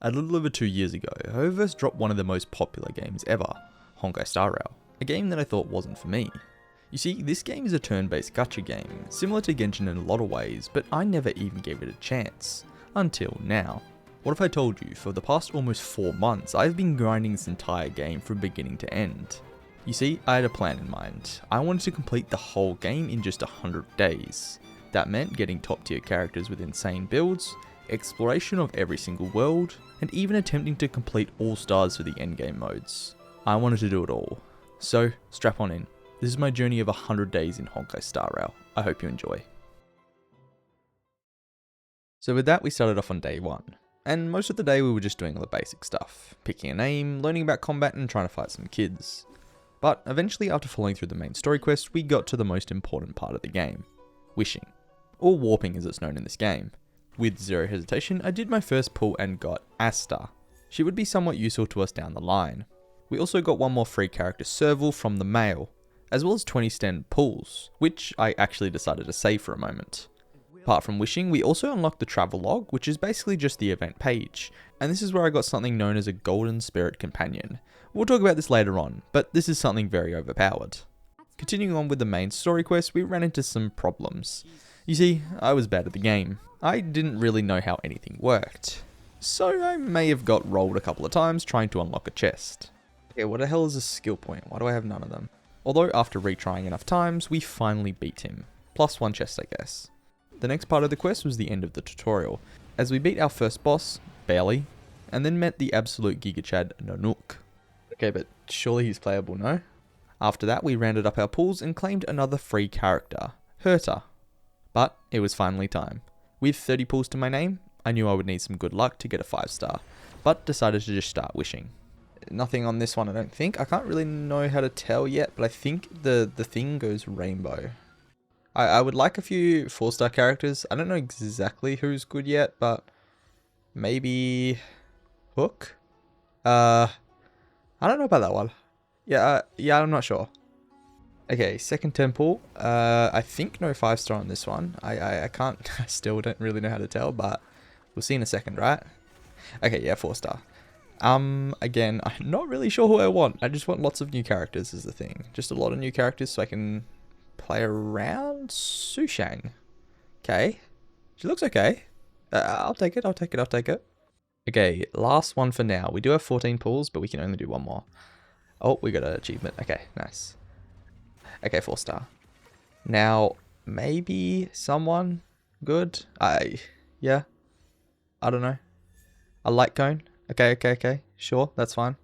A little over 2 years ago, Hoververse dropped one of the most popular games ever, Honkai Star Rail, a game that I thought wasn't for me. You see, this game is a turn-based gacha game, similar to Genshin in a lot of ways, but I never even gave it a chance. Until now. What if I told you, for the past almost 4 months, I've been grinding this entire game from beginning to end. You see, I had a plan in mind. I wanted to complete the whole game in just 100 days. That meant getting top tier characters with insane builds, exploration of every single world, and even attempting to complete all stars for the endgame modes. I wanted to do it all. So, strap on in. This is my journey of 100 days in Honkai Star Rail. I hope you enjoy. So with that, we started off on day 1. And most of the day we were just doing all the basic stuff. Picking a name, learning about combat, and trying to fight some kids. But eventually, after following through the main story quest, we got to the most important part of the game. Wishing. Or warping as it's known in this game. With zero hesitation, I did my first pull and got Asta. She would be somewhat useful to us down the line. We also got one more free character, Serval, from the mail, as well as 20 stand pulls, which I actually decided to save for a moment. Apart from wishing, we also unlocked the travel log, which is basically just the event page, and this is where I got something known as a golden spirit companion. We'll talk about this later on, but this is something very overpowered. Continuing on with the main story quest, we ran into some problems. You see, I was bad at the game. I didn't really know how anything worked. So I may have got rolled a couple of times trying to unlock a chest. Okay, what the hell is a skill point? Why do I have none of them? Although after retrying enough times, we finally beat him. Plus 1 chest, I guess. The next part of the quest was the end of the tutorial, as we beat our first boss, barely, and then met the absolute gigachad Nanook. Okay, but surely he's playable, no? After that, we rounded up our pulls and claimed another free character, Herta. But it was finally time. With 30 pulls to my name, I knew I would need some good luck to get a 5-star, but decided to just start wishing. Nothing on this one, I don't think. I can't really know how to tell yet, but I think the thing goes rainbow. I would like a few 4-star characters. I don't know exactly who's good yet, but maybe Hook? I don't know about that one. Yeah, I'm not sure. Okay, second temple. I think no 5-star on this one. I can't, I still don't really know how to tell, but we'll see in a second, right? Okay, yeah, 4-star. Again, I'm not really sure who I want. I just want lots of new characters is the thing. Just a lot of new characters so I can play around. Sushang. Okay. She looks okay. I'll take it. Okay, last one for now. We do have 14 pulls, but we can only do one more. Oh, we got an achievement. Okay, nice. Okay, 4-star. Now, maybe someone good? Yeah. I don't know. A light cone? Okay. Sure, that's fine.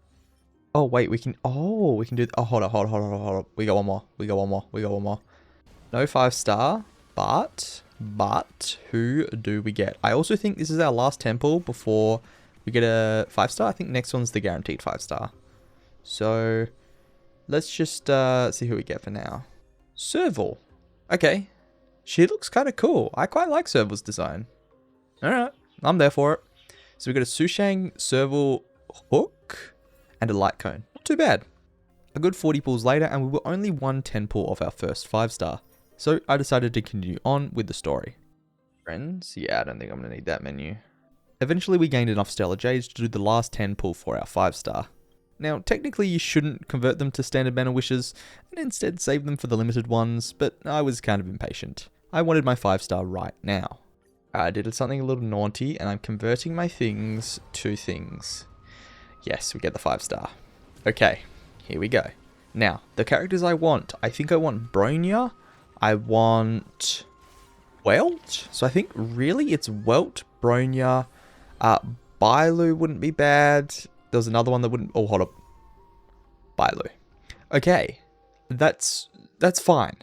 Oh, wait, we can do, oh, hold on. We got one more. No 5-star, but who do we get? I also think this is our last temple before we get a 5-star. I think next one's the guaranteed 5-star. So, let's just see who we get for now. Serval. Okay. She looks kind of cool. I quite like Serval's design. Alright, I'm there for it. So we got a Sushang, Serval, Hook, and a light cone. Not too bad. A good 40 pulls later, and we were only 1 10 pull off our first 5-star. So I decided to continue on with the story. Friends? Yeah, I don't think I'm going to need that menu. Eventually we gained enough Stellar Jades to do the last 10 pull for our 5-star. Now, technically you shouldn't convert them to standard banner wishes, and instead save them for the limited ones, but I was kind of impatient. I wanted my 5-star right now. I did something a little naughty, and I'm converting my things to things. Yes, we get the 5-star. Okay, here we go. Now, the characters I want. I think I want Bronya. I want Welt. So I think really it's Welt, Bronya. Bailu wouldn't be bad. There was another one that wouldn't... Oh, hold up. Bailu. Okay, that's fine.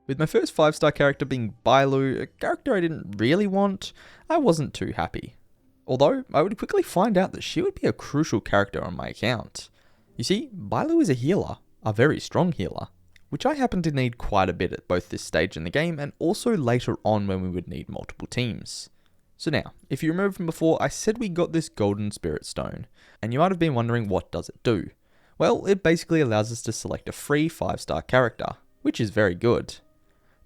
With my first 5-star character being Bailu, a character I didn't really want, I wasn't too happy. Although, I would quickly find out that she would be a crucial character on my account. You see, Bailu is a healer, a very strong healer, which I happen to need quite a bit at both this stage in the game and also later on when we would need multiple teams. So now, if you remember from before, I said we got this Golden Spirit Stone, and you might have been wondering what does it do? Well, it basically allows us to select a free 5-star character, which is very good.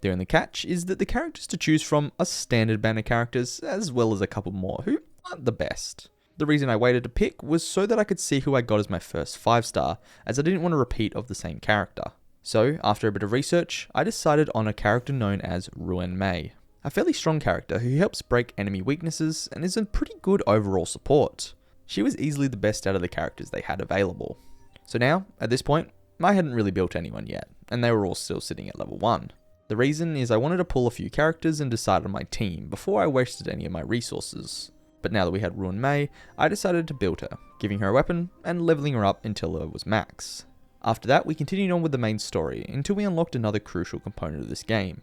The only catch is that the characters to choose from are standard banner characters, as well as a couple more who aren't the best. The reason I waited to pick was so that I could see who I got as my first 5-star, as I didn't want a repeat of the same character. So, after a bit of research, I decided on a character known as Ruin Mei. A fairly strong character who helps break enemy weaknesses and is a pretty good overall support. She was easily the best out of the characters they had available. So now, at this point, I hadn't really built anyone yet, and they were all still sitting at level 1. The reason is I wanted to pull a few characters and decide on my team before I wasted any of my resources. But now that we had Ruin Mei, I decided to build her, giving her a weapon and leveling her up until it was max. After that, we continued on with the main story until we unlocked another crucial component of this game,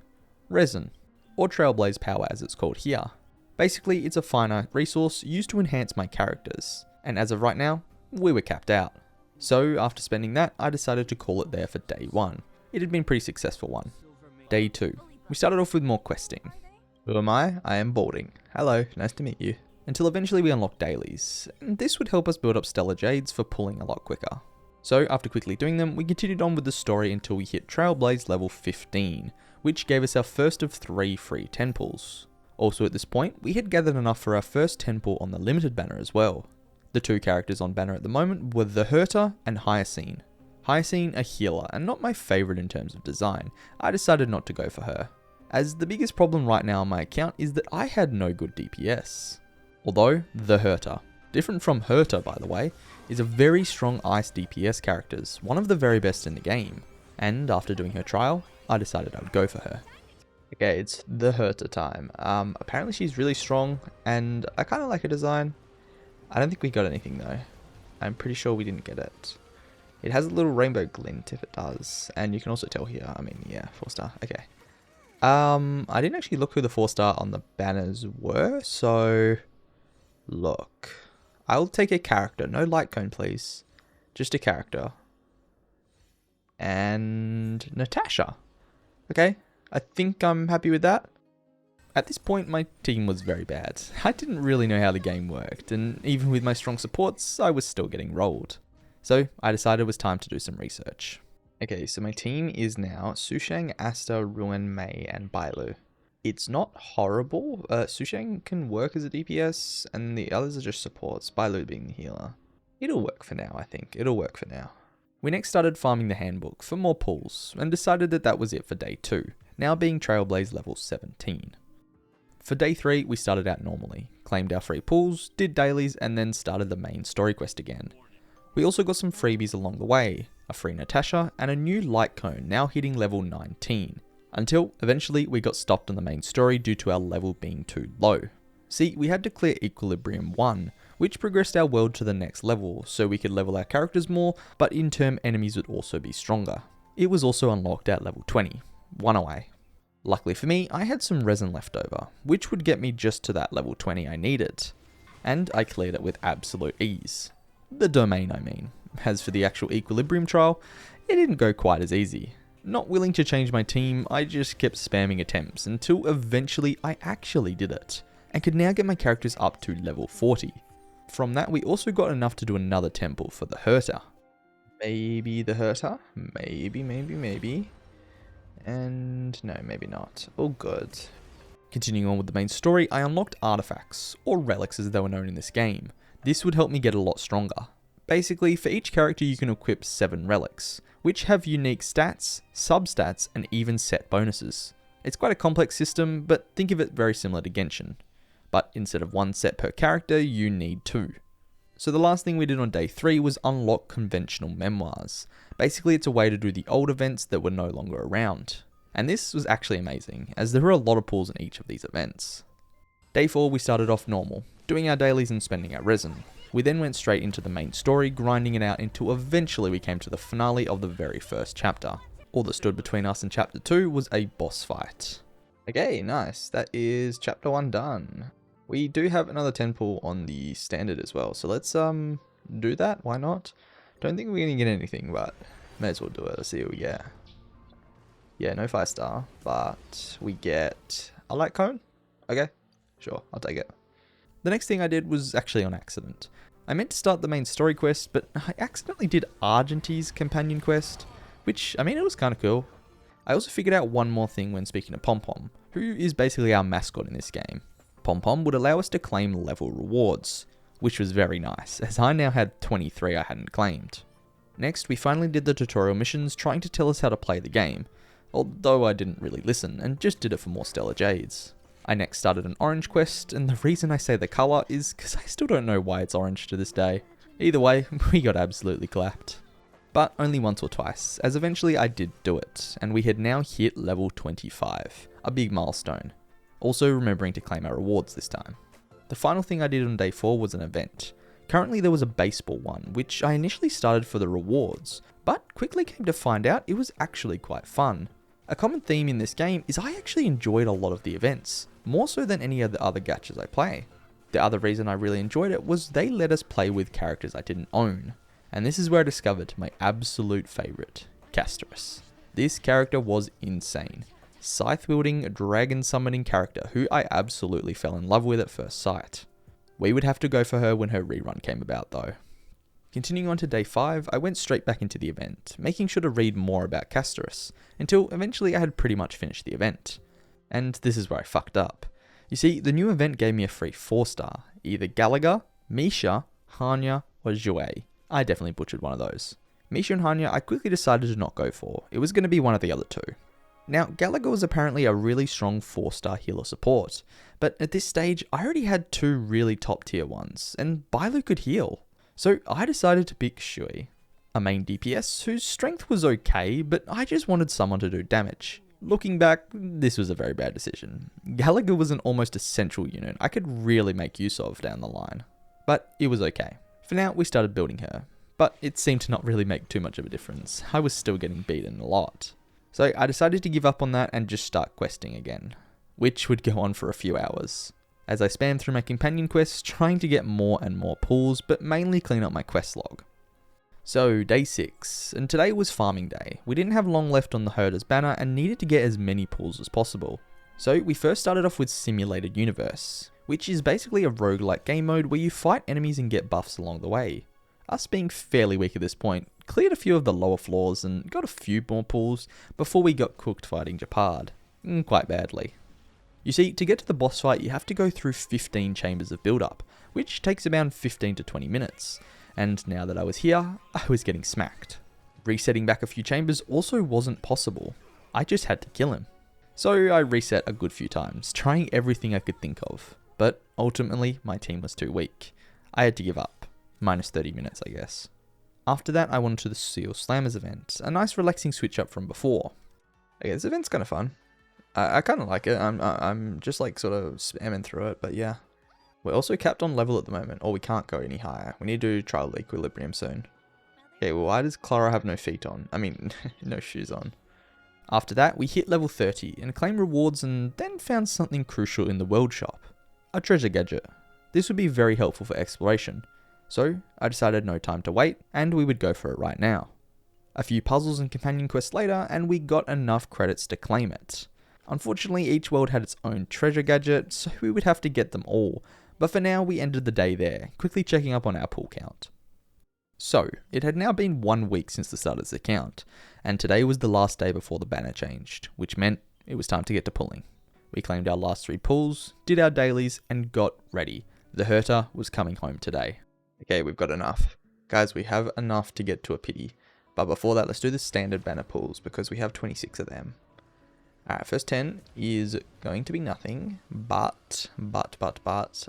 Resin, or Trailblaze Power as it's called here. Basically, it's a finite resource used to enhance my characters, and as of right now, we were capped out. So after spending that, I decided to call it there for day 1. It had been a pretty successful one. Day 2. We started off with more questing. Who am I? I am Balding. Hello, nice to meet you. Until eventually we unlocked dailies, and this would help us build up Stellar Jades for pulling a lot quicker. So after quickly doing them, we continued on with the story until we hit Trailblaze level 15, which gave us our first of 3 free 10 pulls. Also at this point, we had gathered enough for our first 10 pull on the limited banner as well. The 2 characters on banner at the moment were the Herter and Hyacine. Hyacine, a healer, and not my favourite in terms of design. I decided not to go for her, as the biggest problem right now on my account is that I had no good DPS. Although, the Herter, different from Herter by the way, is a very strong ice DPS characters, one of the very best in the game, and after doing her trial, I decided I would go for her. Okay, it's the Herter time. Apparently she's really strong, and I kind of like her design. I don't think we got anything though. I'm pretty sure we didn't get it. It has a little rainbow glint if it does, and you can also tell here, 4-star, okay. I didn't actually look who the 4-star on the banners were, so look. I'll take a character, no light cone please. Just a character. And Natasha. Okay, I think I'm happy with that. At this point, my team was very bad. I didn't really know how the game worked, and even with my strong supports, I was still getting rolled. So I decided it was time to do some research. Okay, so my team is now Sushang, Asta, Ruin, Mei, and Bailu. It's not horrible. Sushang can work as a DPS, and the others are just supports, Bailu being the healer. It'll work for now, I think. It'll work for now. We next started farming the handbook for more pulls, and decided that that was it for day 2, now being Trailblaze level 17. For day 3, we started out normally, claimed our free pulls, did dailies, and then started the main story quest again. We also got some freebies along the way, a free Natasha, and a new light cone now hitting level 19, until eventually we got stopped on the main story due to our level being too low. See, we had to clear Equilibrium 1, which progressed our world to the next level, so we could level our characters more, but in turn enemies would also be stronger. It was also unlocked at level 20, 1 away. Luckily for me, I had some resin left over, which would get me just to that level 20 I needed, and I cleared it with absolute ease. The domain, I mean. As for the actual Equilibrium trial, it didn't go quite as easy. Not willing to change my team, I just kept spamming attempts until eventually I actually did it, and could now get my characters up to level 40. From that, we also got enough to do another temple for the Herter. Maybe the Herter? Maybe. And no, maybe not. All good. Continuing on with the main story, I unlocked artifacts, or relics as they were known in this game. This would help me get a lot stronger. Basically, for each character you can equip 7 relics, which have unique stats, substats, and even set bonuses. It's quite a complex system, but think of it very similar to Genshin. But instead of 1 set per character, you need 2. So the last thing we did on day 3 was unlock conventional memoirs. Basically, it's a way to do the old events that were no longer around. And this was actually amazing, as there were a lot of pulls in each of these events. Day 4 we started off normal, doing our dailies and spending our resin. We then went straight into the main story, grinding it out until eventually we came to the finale of the very first chapter. All that stood between us and chapter 2 was a boss fight. Okay, nice. That is chapter 1 done. We do have another 10 pull on the standard as well, so let's do that. Why not? Don't think we're gonna get anything, but may as well do it. Let's see what we get. Yeah, no 5-star, but we get a light cone. Okay, sure, I'll take it. The next thing I did was actually on accident. I meant to start the main story quest, but I accidentally did Argentie's companion quest, which, I mean, it was kind of cool. I also figured out one more thing when speaking to Pom Pom, who is basically our mascot in this game. Pom Pom would allow us to claim level rewards. which was very nice, as I now had 23 I hadn't claimed. Next, we finally did the tutorial missions trying to tell us how to play the game, although I didn't really listen and just did it for more Stellar Jades. I next started an orange quest, and the reason I say the colour is because I still don't know why it's orange to this day. Either way, we got absolutely clapped. But only once or twice, as eventually I did do it, and we had now hit level 25, a big milestone. Also remembering to claim our rewards this time. The final thing I did on day 4 was an event. Currently there was a baseball one, which I initially started for the rewards, but quickly came to find out it was actually quite fun. A common theme in this game is I actually enjoyed a lot of the events, more so than any of the other gachas I play. The other reason I really enjoyed it was they let us play with characters I didn't own. And this is where I discovered my absolute favourite, Castorus. This character was insane. Scythe-wielding, dragon-summoning character who I absolutely fell in love with at first sight. We would have to go for her when her rerun came about though. Continuing on to day 5, I went straight back into the event, making sure to read more about Castorus, until eventually I had pretty much finished the event. And this is where I fucked up. You see, the new event gave me a free 4-star, either Gallagher, Misha, Hanya, or Jouet. I definitely butchered one of those. Misha and Hanya I quickly decided to not go for, it was going to be one of the other two. Now, Gallagher was apparently a really strong 4-star healer support, but at this stage I already had 2 really top tier ones, and Bailu could heal. So I decided to pick Shui, a main DPS whose strength was okay, but I just wanted someone to do damage. Looking back, this was a very bad decision. Gallagher was an almost essential unit I could really make use of down the line. But it was okay. For now, we started building her, but it seemed to not really make too much of a difference. I was still getting beaten a lot. So I decided to give up on that and just start questing again, which would go on for a few hours, as I spammed through my companion quests trying to get more and more pulls, but mainly clean up my quest log. So day 6, and today was farming day. We didn't have long left on the herder's banner and needed to get as many pulls as possible. So we first started off with Simulated Universe, which is basically a roguelike game mode where you fight enemies and get buffs along the way. Us being fairly weak at this point, cleared a few of the lower floors and got a few more pulls before we got cooked fighting Japard. Quite badly. You see, to get to the boss fight you have to go through 15 chambers of build-up, which takes around 15 to 20 minutes. And now that I was here, I was getting smacked. Resetting back a few chambers also wasn't possible. I just had to kill him. So I reset a good few times, trying everything I could think of. But ultimately, my team was too weak. I had to give up. Minus 30 minutes, I guess. After that, I went to the Seal Slammers event, a nice relaxing switch up from before. Okay, this event's kind of fun. I kind of like it. I'm just like sort of spamming through it, but yeah. We're also capped on level at the moment, or we can't go any higher. We need to do trial the equilibrium soon. Okay, well, why does Clara have no feet on? I mean, no shoes on. After that, we hit level 30 and claimed rewards and then found something crucial in the world shop. A treasure gadget. This would be very helpful for exploration. So I decided no time to wait, and we would go for it right now. A few puzzles and companion quests later, and we got enough credits to claim it. Unfortunately, each world had its own treasure gadget, so we would have to get them all, but for now we ended the day there, quickly checking up on our pull count. So, it had now been 1 week since the start of this account, and today was the last day before the banner changed, which meant it was time to get to pulling. We claimed our last 3 pulls, did our dailies, and got ready. The Herter was coming home today. Okay, we've got enough. Guys, we have enough to get to a pity. But before that, let's do the standard banner pulls, because we have 26 of them. Alright, first 10 is going to be nothing, but,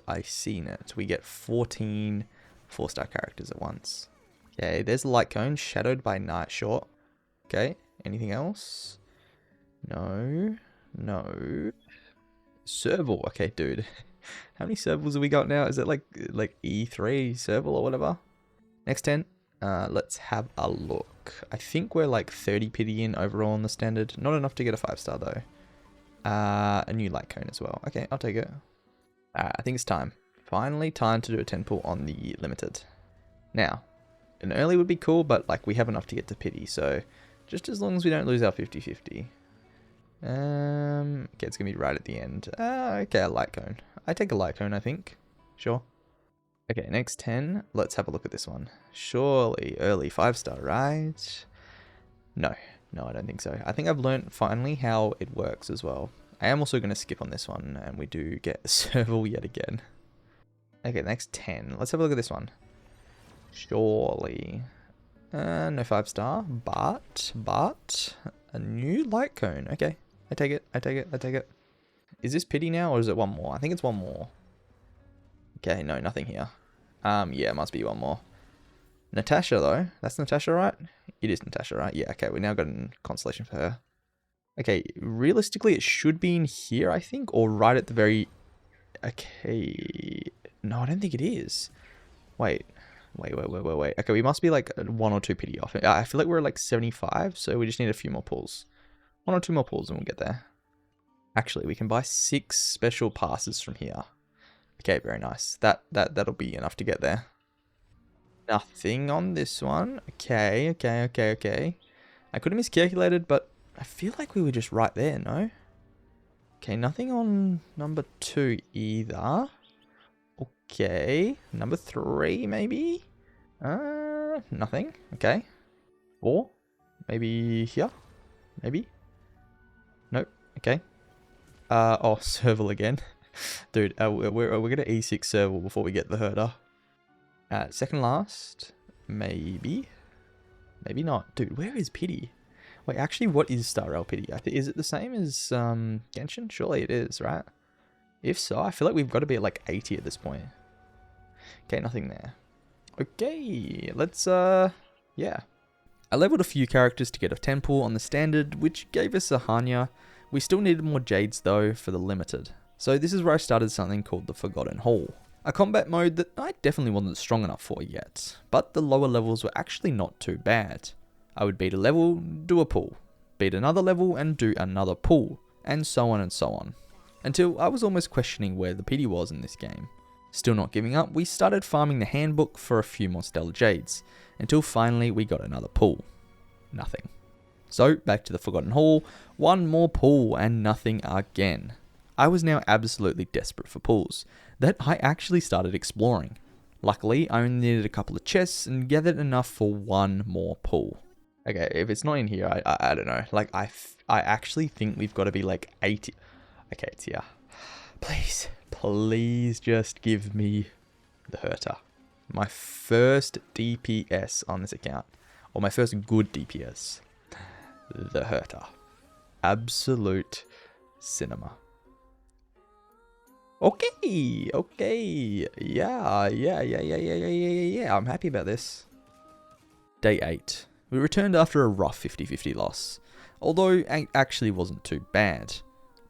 I seen it. We get 14 4-star characters at once. Okay, there's a light cone, shadowed by Night Short. Okay, anything else? No. Serval, okay, dude. How many servals have we got now? Is it like E3 serval or whatever? Next 10, let's have a look. I think we're like 30 pity in overall on the standard. Not enough to get a 5-star though. A new light cone as well. Okay, I'll take it. I think it's time. Finally time to do a 10 pull on the limited. Now, an early would be cool, but like we have enough to get to pity, so just as long as we don't lose our 50-50. Okay, it's gonna be right at the end. Okay, a light cone. I take a light cone, I think. Sure. Okay, next 10. Let's have a look at this one. Surely early 5-star, right? No, I don't think so. I think I've learned finally how it works as well. I am also going to skip on this one, and we do get a serval yet again. Okay, the next 10. Let's have a look at this one. Surely. No 5-star, but a new light cone. Okay, I take it. Is this pity now, or is it one more? I think it's one more. Okay, no, nothing here. Yeah, it must be one more. Natasha, though. That's Natasha, right? It is Natasha, right? Yeah, okay, we now got a constellation for her. Okay, realistically, it should be in here, I think, or right at the very... Okay... No, I don't think it is. Wait. Okay, we must be like 1 or 2 pity off. I feel like we're like 75, so we just need a few more pulls. 1 or 2 more pulls and we'll get there. Actually, we can buy 6 special passes from here. Okay, very nice. That'll be enough to get there. Nothing on this one. Okay. I could have miscalculated, but I feel like we were just right there, no? Okay, nothing on number 2 either. Okay, number 3 maybe? Nothing. Okay. 4? Maybe here? Maybe? Nope. Okay. Oh, Serval again. Dude, we're gonna E6 Serval before we get the herder. Second last. Maybe. Maybe not. Dude, where is pity? Wait, actually, what is Star Rail pity? Is it the same as Genshin? Surely it is, right? If so, I feel like we've got to be at like 80 at this point. Okay, nothing there. Okay, let's, yeah. I leveled a few characters to get a 10 pull on the standard, which gave us a Hanya. We still needed more Jades though for the limited. So this is where I started something called the Forgotten Hall. A combat mode that I definitely wasn't strong enough for yet, but the lower levels were actually not too bad. I would beat a level, do a pull, beat another level and do another pull, and so on and so on. Until I was almost questioning where the pity was in this game. Still not giving up, we started farming the handbook for a few more Stellar Jades, until finally we got another pull. Nothing. So back to the Forgotten Hall, 1 more pull and nothing again. I was now absolutely desperate for pulls, that I actually started exploring. Luckily, I only needed a couple of chests and gathered enough for 1 more pull. Okay, if it's not in here, I don't know. Like, I actually think we've got to be like 80. Okay, it's here. Please just give me the Herter. My first DPS on this account. Or my first good DPS. The Herter. Absolute cinema. Okay. Yeah. I'm happy about this. Day 8. We returned after a rough 50-50 loss. Although it actually wasn't too bad.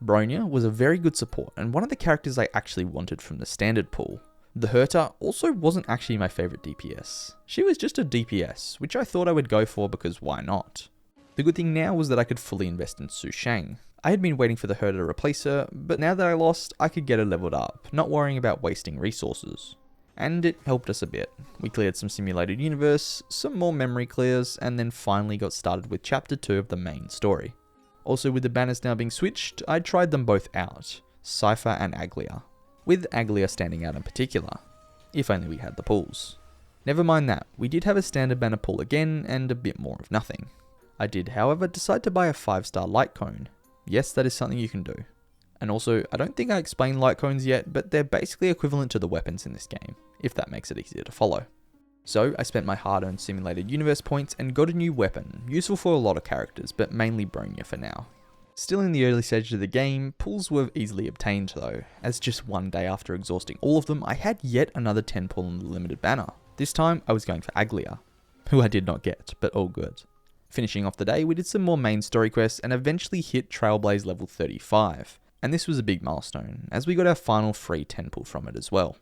Bronya was a very good support and one of the characters I actually wanted from the standard pool. The Herter also wasn't actually my favourite DPS. She was just a DPS, which I thought I would go for because why not? The good thing now was that I could fully invest in Su Shang. I had been waiting for the Herter to replace her, but now that I lost, I could get her leveled up, not worrying about wasting resources. And it helped us a bit. We cleared some simulated universe, some more memory clears, and then finally got started with chapter 2 of the main story. Also, with the banners now being switched, I tried them both out, Cypher and Aglia, with Aglia standing out in particular, if only we had the pulls. Never mind that, we did have a standard banner pull again, and a bit more of nothing. I did, however, decide to buy a 5-star light cone. Yes, that is something you can do. And also, I don't think I explained light cones yet, but they're basically equivalent to the weapons in this game, if that makes it easier to follow. So I spent my hard-earned simulated universe points and got a new weapon, useful for a lot of characters, but mainly Bronya for now. Still in the early stages of the game, pulls were easily obtained though, as just one day after exhausting all of them, I had yet another 10 pull on the limited banner. This time, I was going for Aglia, who I did not get, but all good. Finishing off the day, we did some more main story quests and eventually hit Trailblaze level 35. And this was a big milestone, as we got our final free 10 pull from it as well.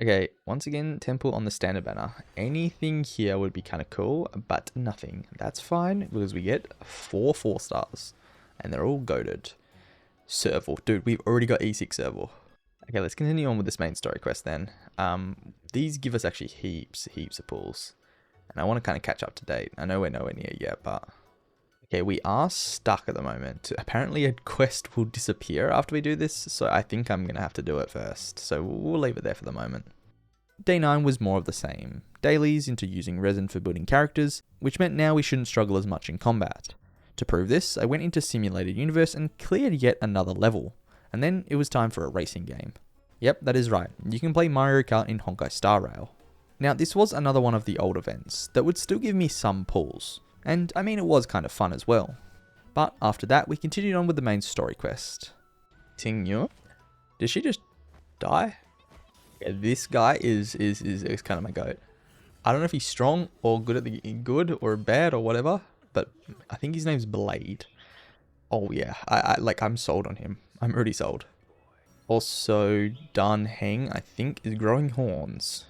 Okay, once again, 10 pull on the standard banner. Anything here would be kind of cool, but nothing. That's fine, because we get 4 4-stars. And they're all goated. Serval. Dude, we've already got E6 Serval. Okay, let's continue on with this main story quest then. These give us actually heaps of pulls. And I want to kind of catch up to date. I know we're nowhere near yet, but... Okay, we are stuck at the moment. Apparently a quest will disappear after we do this, so I think I'm going to have to do it first. So we'll leave it there for the moment. Day 9 was more of the same. Dailies into using resin for building characters, which meant now we shouldn't struggle as much in combat. To prove this, I went into Simulated Universe and cleared yet another level. And then it was time for a racing game. Yep, that is right. You can play Mario Kart in Honkai Star Rail. Now, this was another one of the old events that would still give me some pulls, and I mean it was kind of fun as well. But after that, we continued on with the main story quest. Ting Yu? Did she just die? Yeah, this guy is kind of my goat. I don't know if he's strong or good at the good or bad or whatever, but I think his name's Blade. Oh yeah, I'm sold on him. I'm already sold. Also, Dan Heng, I think, is growing horns.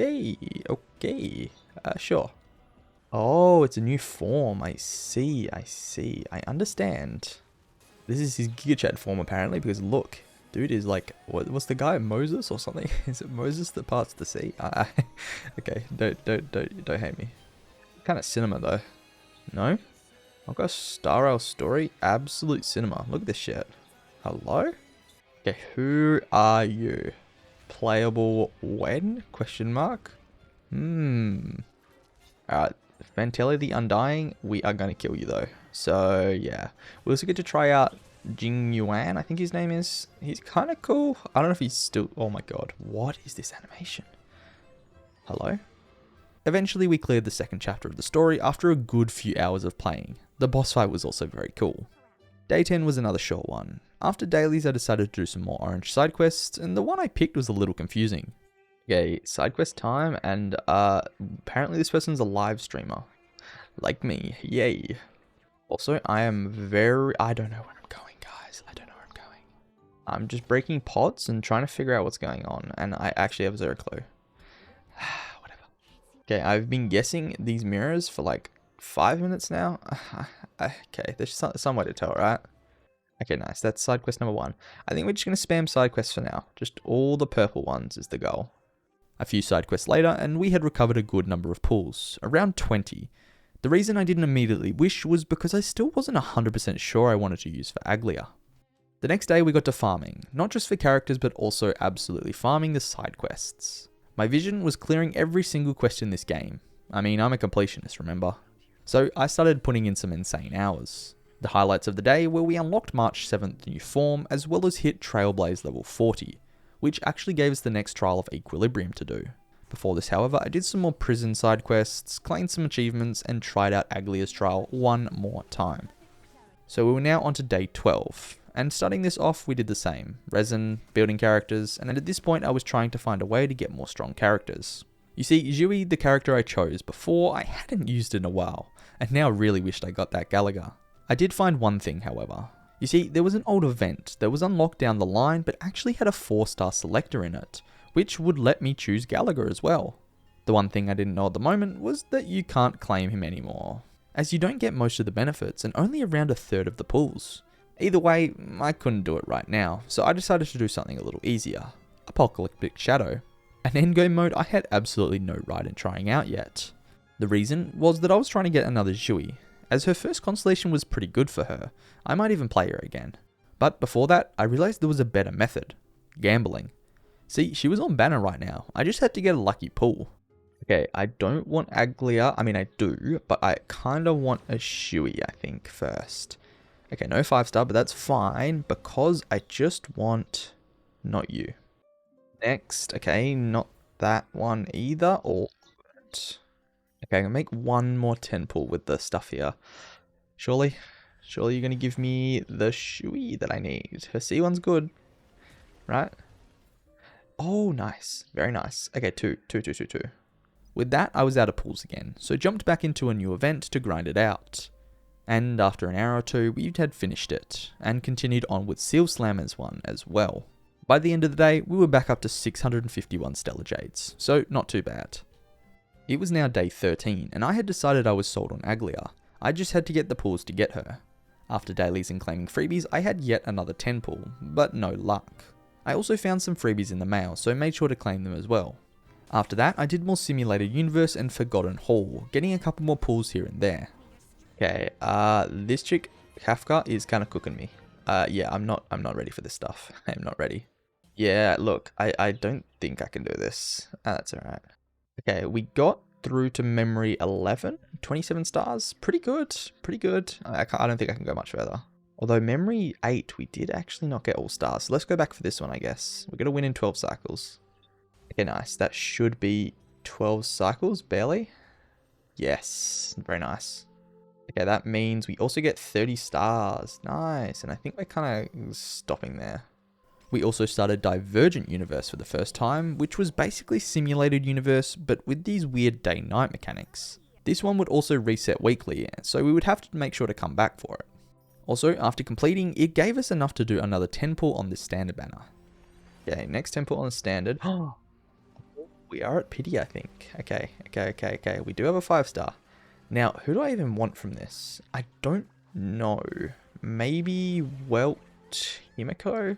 Okay, sure. Oh, it's a new form. I see. I understand. This is his Giga Chad form apparently, because look, dude is like, what's the guy, Moses or something? Is it Moses that parts the sea? Okay, don't hate me. Kind of cinema though. No? I've got a Star Rail story. Absolute cinema. Look at this shit. Hello? Okay, who are you? Playable when? Question mark. Alright, Fantelli the Undying, we are going to kill you though. So yeah, we also get to try out Jing Yuan, I think his name is. He's kind of cool. I don't know if he's still, oh my god, what is this animation? Hello? Eventually we cleared the second chapter of the story after a good few hours of playing. The boss fight was also very cool. Day 10 was another short one. After dailies I decided to do some more orange side quests, and the one I picked was a little confusing. Okay, side quest time, and apparently this person's a live streamer. Like me, yay. Also, I don't know where I'm going, guys. I don't know where I'm going. I'm just breaking pots and trying to figure out what's going on, and I actually have zero clue. Whatever. Okay, I've been guessing these mirrors for like 5 minutes now. Okay, there's some way to tell, right? Okay, nice. That's side quest number 1. I think we're just going to spam side quests for now. Just all the purple ones is the goal. A few side quests later, and we had recovered a good number of pulls, around 20. The reason I didn't immediately wish was because I still wasn't 100% sure I wanted to use for Aglia. The next day we got to farming, not just for characters but also absolutely farming the side quests. My vision was clearing every single quest in this game. I mean, I'm a completionist, remember? So I started putting in some insane hours. The highlights of the day were we unlocked March 7th new form as well as hit Trailblaze level 40, which actually gave us the next trial of Equilibrium to do. Before this, however, I did some more prison side quests, claimed some achievements, and tried out Aglia's trial one more time. So we were now on to day 12, and starting this off we did the same, resin, building characters, and at this point I was trying to find a way to get more strong characters. You see, Zhui, the character I chose before, I hadn't used in a while, and now really wished I got that Gallagher. I did find one thing, however. You see, there was an old event that was unlocked down the line but actually had a 4-star selector in it, which would let me choose Gallagher as well. The one thing I didn't know at the moment was that you can't claim him anymore, as you don't get most of the benefits and only around a third of the pulls. Either way, I couldn't do it right now, so I decided to do something a little easier. Apocalyptic Shadow. An endgame mode I had absolutely no right in trying out yet. The reason was that I was trying to get another Zhui, as her first constellation was pretty good for her. I might even play her again. But before that, I realized there was a better method. Gambling. See, she was on banner right now. I just had to get a lucky pull. Okay, I don't want Aglia. I mean, I do, but I kind of want a Zhui, I think, first. Okay, no 5-star, but that's fine, because I just want not you. Next, okay, not that one either, or... Okay, I'm gonna make one more 10 pull with the stuff here. Surely you're gonna give me the Zhui that I need. Her C1's good, right? Oh, nice. Very nice. Okay, two. With that, I was out of pulls again, so jumped back into a new event to grind it out. And after an hour or two, we had finished it, and continued on with Seal Slammer's one as well. By the end of the day, we were back up to 651 Stellar Jades, so not too bad. It was now day 13, and I had decided I was sold on Aglia. I just had to get the pulls to get her. After dailies and claiming freebies, I had yet another 10 pull, but no luck. I also found some freebies in the mail, so made sure to claim them as well. After that, I did more Simulated Universe and Forgotten Hall, getting a couple more pulls here and there. Okay, this chick, Kafka, is kind of cooking me. Yeah, I'm not ready for this stuff. I'm not ready. Yeah, look, I don't think I can do this. That's alright. Okay, we got through to memory 11, 27 stars. Pretty good. I don't think I can go much further. Although memory 8, we did actually not get all stars. So let's go back for this one, I guess. We're going to win in 12 cycles. Okay, nice. That should be 12 cycles, barely. Yes, very nice. Okay, that means we also get 30 stars. Nice. And I think we're kind of stopping there. We also started Divergent Universe for the first time, which was basically Simulated Universe, but with these weird day-night mechanics. This one would also reset weekly, so we would have to make sure to come back for it. Also, after completing, it gave us enough to do another 10 pull on this standard banner. Okay, next 10 pull on the standard. We are at pity, I think. Okay. We do have a 5-star. Now, who do I even want from this? I don't know. Maybe Welt, Himiko?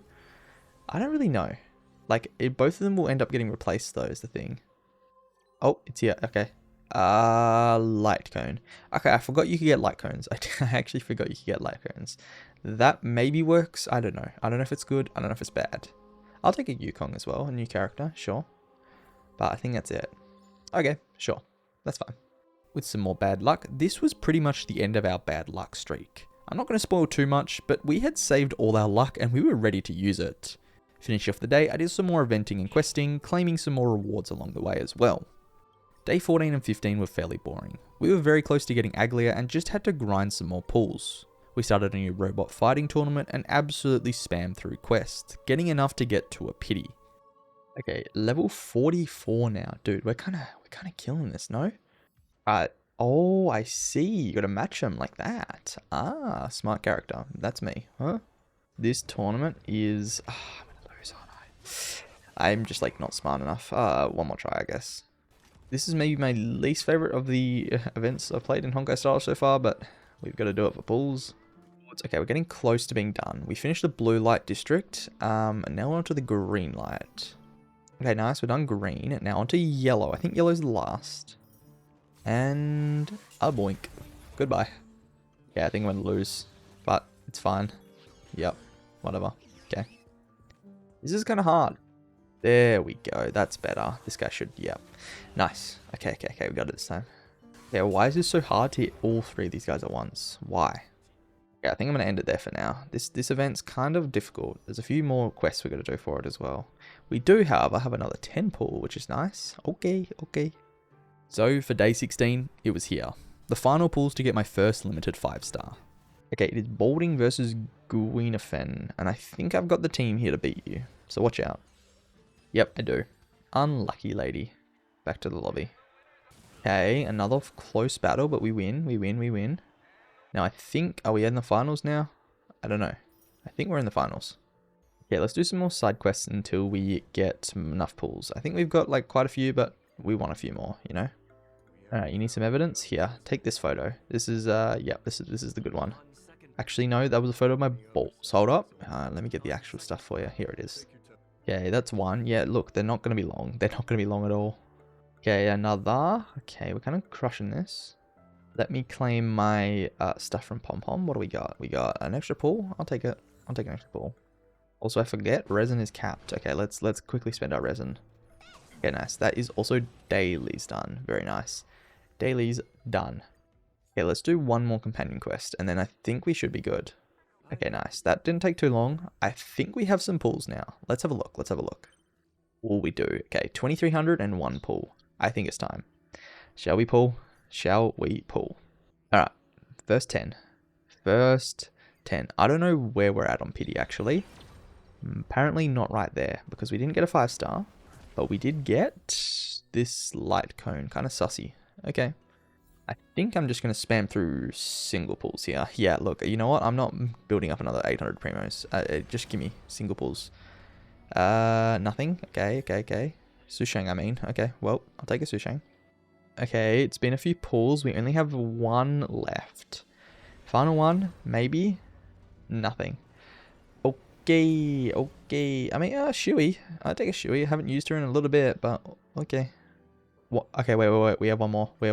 I don't really know. Like, both of them will end up getting replaced, though, is the thing. Oh, it's here. Okay. Light cone. Okay, I forgot you could get light cones. I actually forgot you could get light cones. That maybe works. I don't know. I don't know if it's good. I don't know if it's bad. I'll take a Yukong as well. A new character. Sure. But I think that's it. Okay, sure. That's fine. With some more bad luck, this was pretty much the end of our bad luck streak. I'm not going to spoil too much, but we had saved all our luck and we were ready to use it. Finish off the day, I did some more eventing and questing, claiming some more rewards along the way as well. Day 14 and 15 were fairly boring. We were very close to getting Aglia and just had to grind some more pulls. We started a new robot fighting tournament and absolutely spammed through quests, getting enough to get to a pity. Okay, level 44 now. Dude, we're kind of killing this, no? Oh, I see. You got to match them like that. Ah, smart character. That's me. Huh? This tournament is... I'm going to lose, aren't I? I'm just, like, not smart enough. One more try, I guess. This is maybe my least favorite of the events I've played in Honkai style so far, but we've got to do it for pulls. It's okay, we're getting close to being done. We finished the blue light district. And now we're on to the green light. Okay, nice. We're done green. Now onto yellow. I think yellow's the last. And a boink. Goodbye. Yeah, I think I'm going to lose. But it's fine. Yep. Whatever. Okay. This is kind of hard. There we go. That's better. This guy should... Yep. Nice. Okay. We got it this time. Yeah, why is this so hard to hit all 3 of these guys at once? Why? Yeah, I think I'm going to end it there for now. This event's kind of difficult. There's a few more quests we're going to do for it as well. We do, however, have another 10 pull, which is nice. Okay. So, for day 16, it was here. The final pulls to get my first limited 5-star. Okay, it is Balding versus Guinefen, and I think I've got the team here to beat you. So watch out. Yep, I do. Unlucky lady. Back to the lobby. Okay, another close battle, but we win. Now, I think... Are we in the finals now? I don't know. I think we're in the finals. Okay, let's do some more side quests until we get enough pulls. I think we've got, like, quite a few, but we want a few more, you know? Alright, you need some evidence? Here, take this photo. This is, this is the good one. Actually, no, that was a photo of my balls. Hold up. Let me get the actual stuff for you. Here it is. Okay, that's one. Yeah, look, they're not going to be long. They're not going to be long at all. Okay, another. Okay, we're kind of crushing this. Let me claim my stuff from Pom Pom. What do we got? We got an extra pull. I'll take it. I'll take an extra pull. Also, I forget resin is capped. Okay, let's quickly spend our resin. Okay, nice. That is also dailies done. Very nice. Dailies done. Okay, let's do one more companion quest, and then I think we should be good. Okay, nice. That didn't take too long. I think we have some pulls now. Let's have a look. Oh, we do. Okay, 2300 and 1 pull. I think it's time. Shall we pull? Alright, first 10. I don't know where we're at on pity, actually. Apparently not right there, because we didn't get a 5-star. But we did get this light cone. Kind of sussy. Okay. I think I'm just going to spam through single pulls here. Yeah, look, you know what? I'm not building up another 800 primos. Just give me single pulls. Nothing. Okay. Sushang, I mean. Okay, well, I'll take a Sushang. Okay, it's been a few pulls. We only have 1 left. Final one, maybe. Nothing. Okay. I mean, Shui. I'll take a Shui. I haven't used her in a little bit, but okay. What? Okay, wait. We have one more. We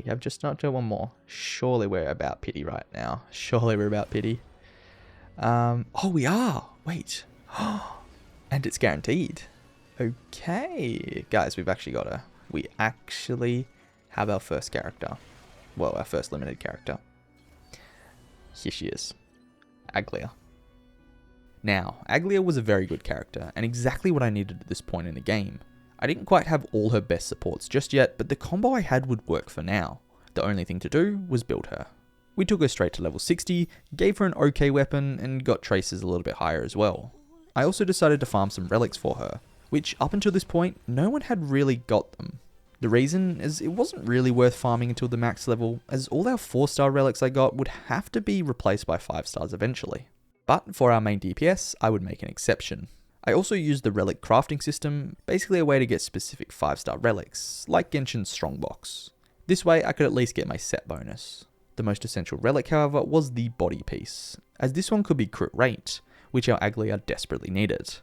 have just not one more. Surely we're about pity right now. Oh, we are. Wait. And it's guaranteed. Okay. Guys, we actually have our first character. Well, our first limited character. Here she is. Aglia. Now, Aglia was a very good character, and exactly what I needed at this point in the game. I didn't quite have all her best supports just yet, but the combo I had would work for now. The only thing to do was build her. We took her straight to level 60, gave her an okay weapon, and got traces a little bit higher as well. I also decided to farm some relics for her, which up until this point, no one had really got them. The reason is it wasn't really worth farming until the max level, as all our 4-star relics I got would have to be replaced by 5 stars eventually. But for our main DPS, I would make an exception. I also used the relic crafting system, basically a way to get specific 5-star relics, like Genshin's Strongbox. This way I could at least get my set bonus. The most essential relic, however, was the body piece, as this one could be crit rate, which our Aglia desperately needed.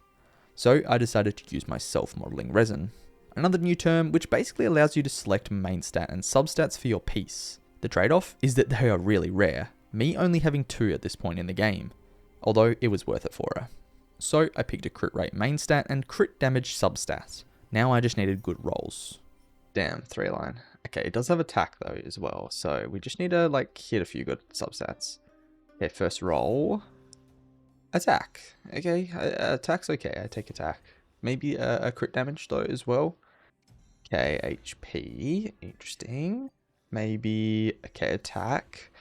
So I decided to use my self-modeling resin. Another new term which basically allows you to select main stat and substats for your piece. The trade-off is that they are really rare, me only having 2 at this point in the game, although it was worth it for her. So I picked a crit rate main stat and crit damage substat. Now I just needed good rolls. Damn, 3 line. Okay, it does have attack though as well, so we just need to hit a few good substats. Okay, first roll. Attack. Okay, attack's okay, I take attack. Maybe a crit damage though as well. Okay, HP. Interesting. Maybe, okay, attack.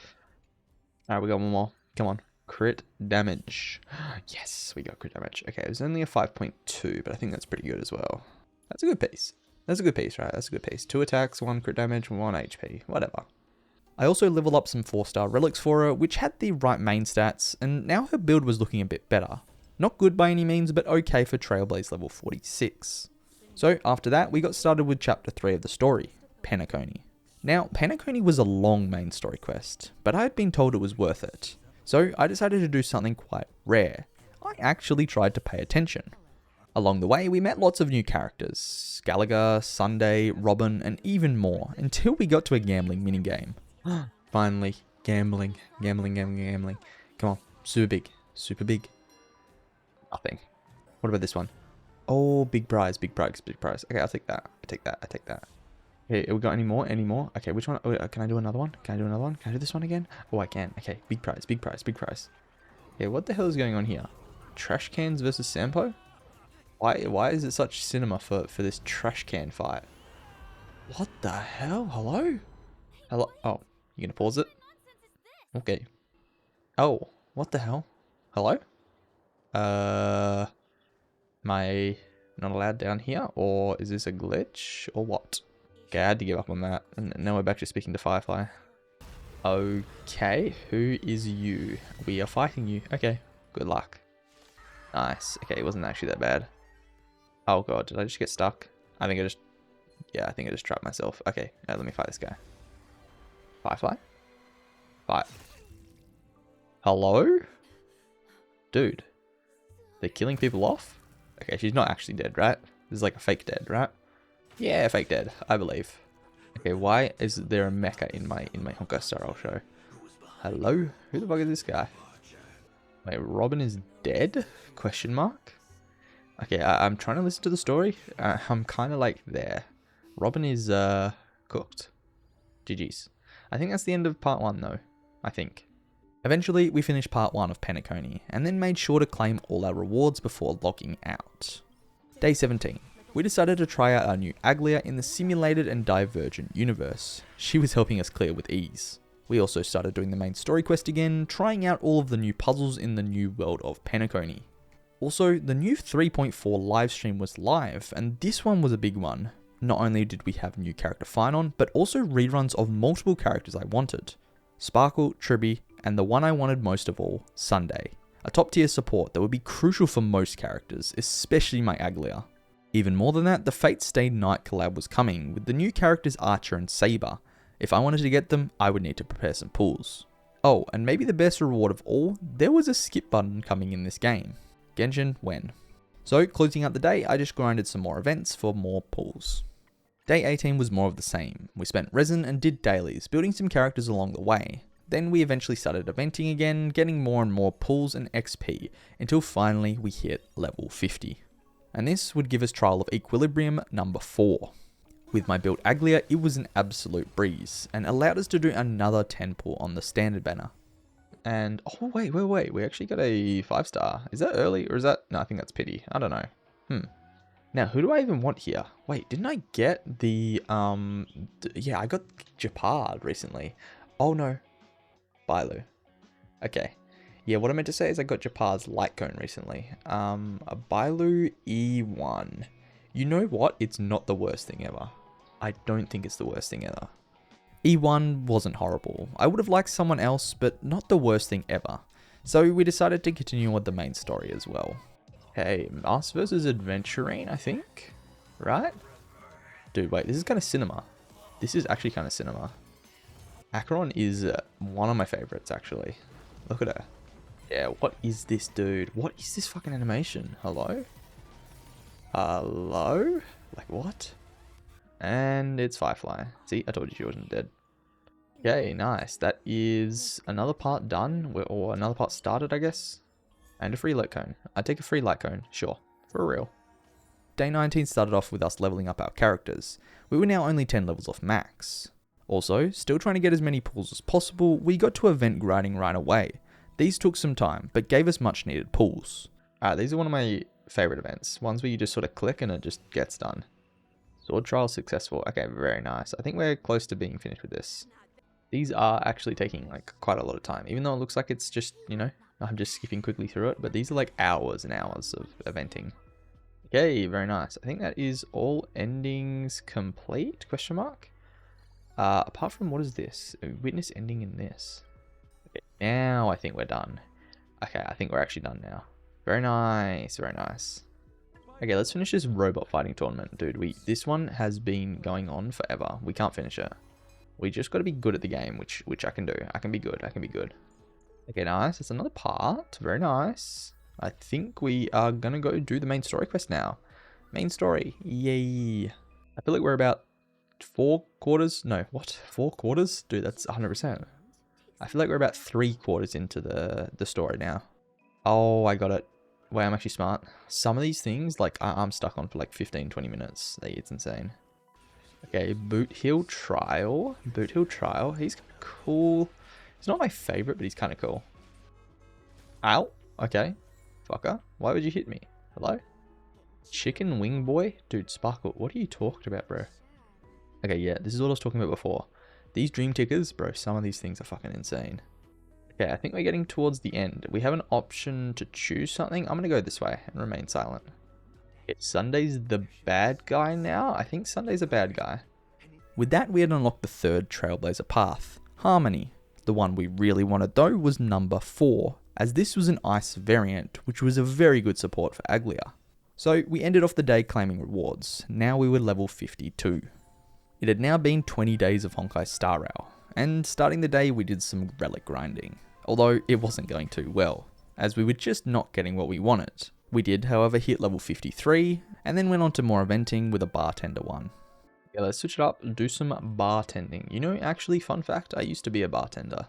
Alright, we got one more. Come on. Crit damage. Yes, we got crit damage. Okay, it was only a 5.2, but I think that's pretty good as well. That's a good piece. That's a good piece, right? That's a good piece. 2 attacks, 1 crit damage, 1 HP. Whatever. I also leveled up some 4-star relics for her, which had the right main stats, and now her build was looking a bit better. Not good by any means, but okay for Trailblaze level 46. So after that, we got started with chapter 3 of the story, Penacony. Now, Penacony was a long main story quest, but I had been told it was worth it. So I decided to do something quite rare. I actually tried to pay attention. Along the way, we met lots of new characters, Gallagher, Sunday, Robin, and even more, until we got to a gambling minigame. Finally, gambling. Come on, super big. Nothing. What about this one? Oh, big prize. Okay, I'll take that. I take that. Okay, have we got any more? Okay, which one? Oh, can I do another one? Can I do this one again? Oh, I can. Okay, big prize. Okay, what the hell is going on here? Trash cans versus Sampo? Why is it such cinema for this trash can fight? What the hell? Hello? Oh, you gonna pause it? Okay. Oh, what the hell? Hello? Am I not allowed down here? Or is this a glitch? Or what? Okay, I had to give up on that. And now we're back to speaking to Firefly. Okay, who is you? We are fighting you. Okay, good luck. Nice. Okay, it wasn't actually that bad. Oh god, did I just get stuck? I think I just trapped myself. Okay, let me fight this guy. Firefly? Fight. Hello? Dude. They're killing people off? Okay, she's not actually dead, right? This is like a fake dead, right? Yeah, fake dead, I believe. Okay, why is there a mecha in my Honkai Star show? Hello? Who the fuck is this guy? Wait, Robin is dead? Question mark? Okay, I'm trying to listen to the story. I'm kind of like there. Robin is cooked. GG's. I think that's the end of part 1 though. I think. Eventually, we finished part 1 of Penacony, and then made sure to claim all our rewards before logging out. Day 17. We decided to try out our new Aglia in the simulated and divergent universe. She was helping us clear with ease. We also started doing the main story quest again, trying out all of the new puzzles in the new world of Penacony. Also, the new 3.4 livestream was live, and this one was a big one. Not only did we have new character find-on, but also reruns of multiple characters I wanted. Sparkle, Tribby, and the one I wanted most of all, Sunday. A top tier support that would be crucial for most characters, especially my Aglia. Even more than that, the Fate Stay Night collab was coming, with the new characters Archer and Saber. If I wanted to get them, I would need to prepare some pools. Oh, and maybe the best reward of all, there was a skip button coming in this game. Genshin, when? So, closing out the day, I just grinded some more events for more pools. Day 18 was more of the same. We spent resin and did dailies, building some characters along the way. Then we eventually started eventing again, getting more and more pools and XP, until finally we hit level 50. And this would give us Trial of Equilibrium number 4. With my build Aglia, it was an absolute breeze, and allowed us to do another 10 pull on the standard banner. And, oh, wait. We actually got a 5-star. Is that early or is that, no, I think that's pity. I don't know. Now, who do I even want here? Wait, didn't I get the, yeah, I got Japard recently. Oh, no. Bailu. Okay. Yeah, what I meant to say is I got Japard's Light Cone recently. A Bailu E1. You know what? It's not the worst thing ever. I don't think it's the worst thing ever. E1 wasn't horrible. I would have liked someone else, but not the worst thing ever. So we decided to continue with the main story as well. Okay, Us versus Adventurine, I think? Right? Dude, wait, this is kind of cinema. This is actually kind of cinema. Acheron is one of my favorites, actually. Look at her. Yeah, what is this, dude? What is this fucking animation? Hello? Hello? Like, what? And it's Firefly. See, I told you she wasn't dead. Okay, nice. That is another part done, or another part started, I guess. And a free light cone. I'd take a free light cone, sure. For real. Day 19 started off with us leveling up our characters. We were now only 10 levels off max. Also, still trying to get as many pulls as possible, we got to event grinding right away. These took some time, but gave us much needed pulls. These are one of my favorite events. Ones where you just sort of click and it just gets done. Sword trial successful. Okay, very nice. I think we're close to being finished with this. These are actually taking like quite a lot of time, even though it looks like it's just, you know, I'm just skipping quickly through it, but these are like hours and hours of eventing. Okay, very nice. I think that is all endings complete, question mark. Apart from, what is this? A witness ending in this. Okay, now I think we're done. Okay, I think we're actually done now. Very nice, very nice. Okay, let's finish this robot fighting tournament. Dude, this one has been going on forever. We can't finish it. We just got to be good at the game, which I can do. I can be good. I can be good. Okay, nice. That's another part. Very nice. I think we are going to go do the main story quest now. Main story. Yay. I feel like we're about 4 quarters. No, what? 4 quarters? Dude, that's 100%. I feel like we're about 3 quarters into the story now. Oh, I got it. Wait, I'm actually smart. Some of these things, like, I'm stuck on for like 15-20 minutes. It's insane. Okay, Boot Hill Trial. Boot Hill Trial. He's kind of cool. He's not my favorite, but he's kind of cool. Ow. Okay. Fucker. Why would you hit me? Hello? Chicken Wing Boy? Dude, Sparkle, what are you talking about, bro? Okay, yeah, this is what I was talking about before. These dream tickers, bro, some of these things are fucking insane. Okay, I think we're getting towards the end. We have an option to choose something. I'm going to go this way and remain silent. Okay, Sunday's the bad guy now? I think Sunday's a bad guy. With that, we had unlocked the 3rd Trailblazer path, Harmony. The one we really wanted though was number 4, as this was an ice variant, which was a very good support for Aglia. So we ended off the day claiming rewards. Now we were level 52. It had now been 20 days of Honkai Star Rail, and starting the day we did some relic grinding, although it wasn't going too well, as we were just not getting what we wanted. We did, however, hit level 53, and then went on to more eventing with a bartender one. Yeah, let's switch it up and do some bartending. You know, actually, fun fact, I used to be a bartender,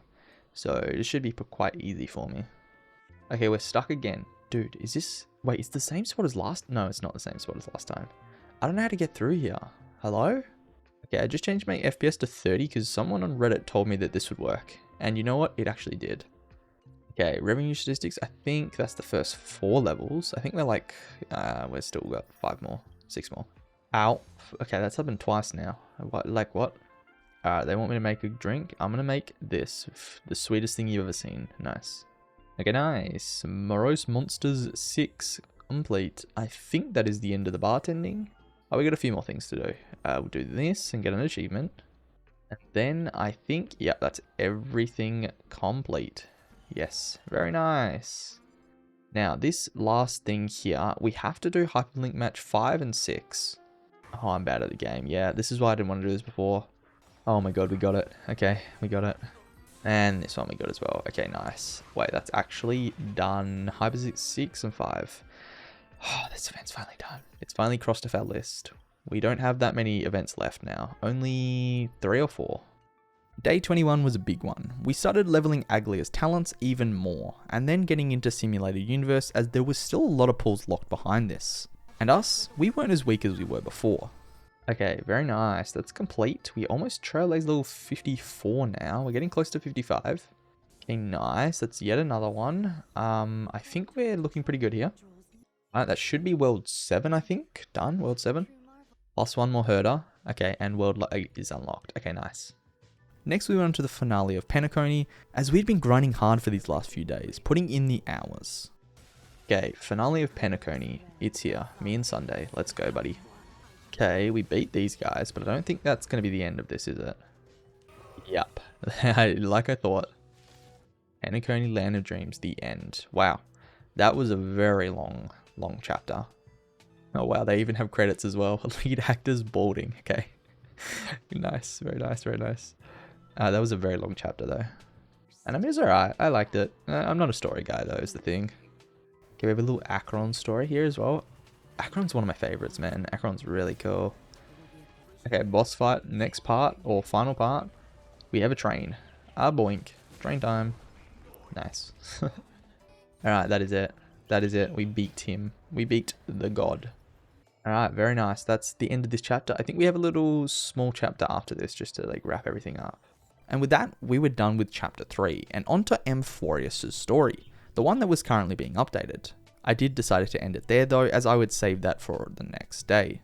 so this should be quite easy for me. Okay, we're stuck again. Dude, is this... Wait, it's the same spot as last... No, it's not the same spot as last time. I don't know how to get through here. Hello? Okay, I just changed my FPS to 30 because someone on Reddit told me that this would work. And you know what? It actually did. Okay, revenue statistics. I think that's the first 4 levels. I think we're like... we're still got 5 more. 6 more. Ow. Okay, that's happened twice now. What? Like what? Alright, they want me to make a drink. I'm gonna make this. The sweetest thing you've ever seen. Nice. Okay, nice. Morose Monsters 6 complete. I think that is the end of the bartending. Oh, we got a few more things to do. We'll do this and get an achievement. And then I think, yeah, that's everything complete. Yes, very nice. Now, this last thing here, we have to do Hyperlink Match 5 and 6. Oh, I'm bad at the game. Yeah, this is why I didn't want to do this before. Oh my god, we got it. Okay, we got it. And this one we got as well. Okay, nice. Wait, that's actually done. Hyper 6 and 5. Oh, this event's finally done. It's finally crossed off our list. We don't have that many events left now. Only 3 or 4. Day 21 was a big one. We started leveling Aglia's talents even more, and then getting into Simulated Universe as there was still a lot of pulls locked behind this. And us, we weren't as weak as we were before. Okay, very nice. That's complete. We almost trailblaze level 54 now. We're getting close to 55. Okay, nice. That's yet another one. I think we're looking pretty good here. Alright, that should be World 7, I think. Done, World 7. Plus one more herder. Okay, and World 8 is unlocked. Okay, nice. Next, we went on to the finale of Penacony, as we'd been grinding hard for these last few days, putting in the hours. Okay, finale of Penacony. It's here. Me and Sunday. Let's go, buddy. Okay, we beat these guys, but I don't think that's going to be the end of this, is it? Yup. Like I thought. Penacony Land of Dreams, the end. Wow. That was a very long chapter. Oh wow, they even have credits as well. Lead actors balding. Okay. Nice. Very nice. Very nice. That was a very long chapter though. And I mean, it was alright. I liked it. I'm not a story guy though, is the thing. Okay, we have a little Acheron story here as well. Acheron's one of my favorites, man. Acheron's really cool. Okay, boss fight, next part, or final part. We have a train. Boink. Train time. Nice. Alright, that is it. That is it. We beat him. We beat the god. Alright, very nice. That's the end of this chapter. I think we have a little small chapter after this just to like wrap everything up. And with that, we were done with chapter 3 and on to Amphorius' story, the one that was currently being updated. I did decide to end it there though, as I would save that for the next day.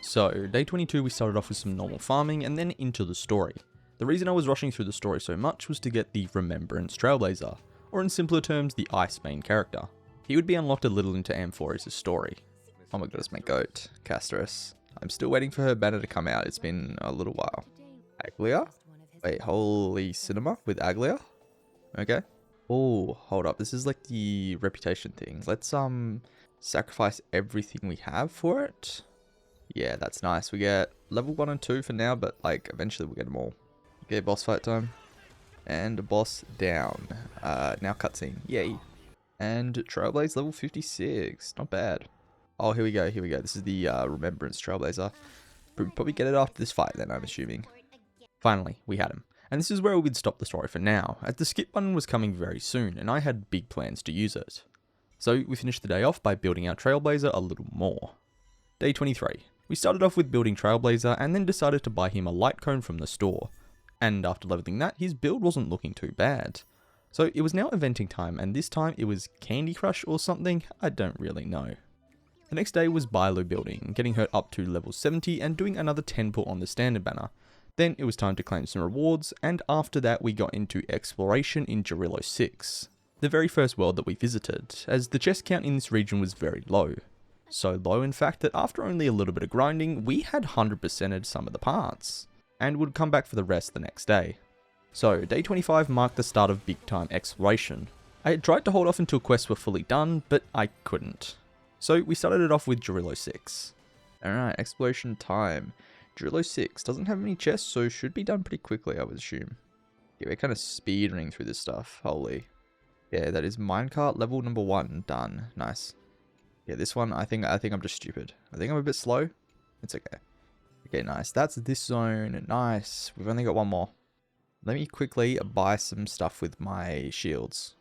So, day 22 we started off with some normal farming and then into the story. The reason I was rushing through the story so much was to get the Remembrance Trailblazer, or in simpler terms, the Ice main character. He would be unlocked a little into Amphorius' story. Oh my god, it's my goat, Casterus. I'm still waiting for her banner to come out, it's been a little while. Aglia? Wait, holy cinema with Aglia? Okay. Oh, hold up, this is like the reputation thing. Let's sacrifice everything we have for it. Yeah, that's nice. We get level 1 and 2 for now, but like eventually we'll get them all. Okay, boss fight time. And a boss down. Now cutscene. Yay. And Trailblaze level 56. Not bad. Oh, here we go. Here we go. This is the Remembrance Trailblazer. Probably get it after this fight then, I'm assuming. Finally, we had him. And this is where we would stop the story for now, as the skip button was coming very soon, and I had big plans to use it. So we finished the day off by building our Trailblazer a little more. Day 23. We started off with building Trailblazer, and then decided to buy him a light cone from the store. And after leveling that, his build wasn't looking too bad. So it was now eventing time, and this time it was Candy Crush or something, I don't really know. The next day was Bilo building, getting her up to level 70 and doing another 10 pull on the standard banner. Then it was time to claim some rewards, and after that we got into exploration in Jarilo 6, the very first world that we visited, as the chest count in this region was very low. So low in fact that after only a little bit of grinding, we had 100%ed some of the parts, and would come back for the rest the next day. So day 25 marked the start of big time exploration. I had tried to hold off until quests were fully done, but I couldn't. So we started it off with Jarilo 6. Alright, exploration time. Jarilo 6 doesn't have any chests, so should be done pretty quickly, I would assume. Yeah, we're kind of speed running through this stuff. Holy. Yeah, that is minecart level number 1 done. Nice. Yeah, this one, I think I'm just stupid. I think I'm a bit slow. It's okay. Okay, nice. That's this zone. Nice. We've only got one more. Let me quickly buy some stuff with my shields.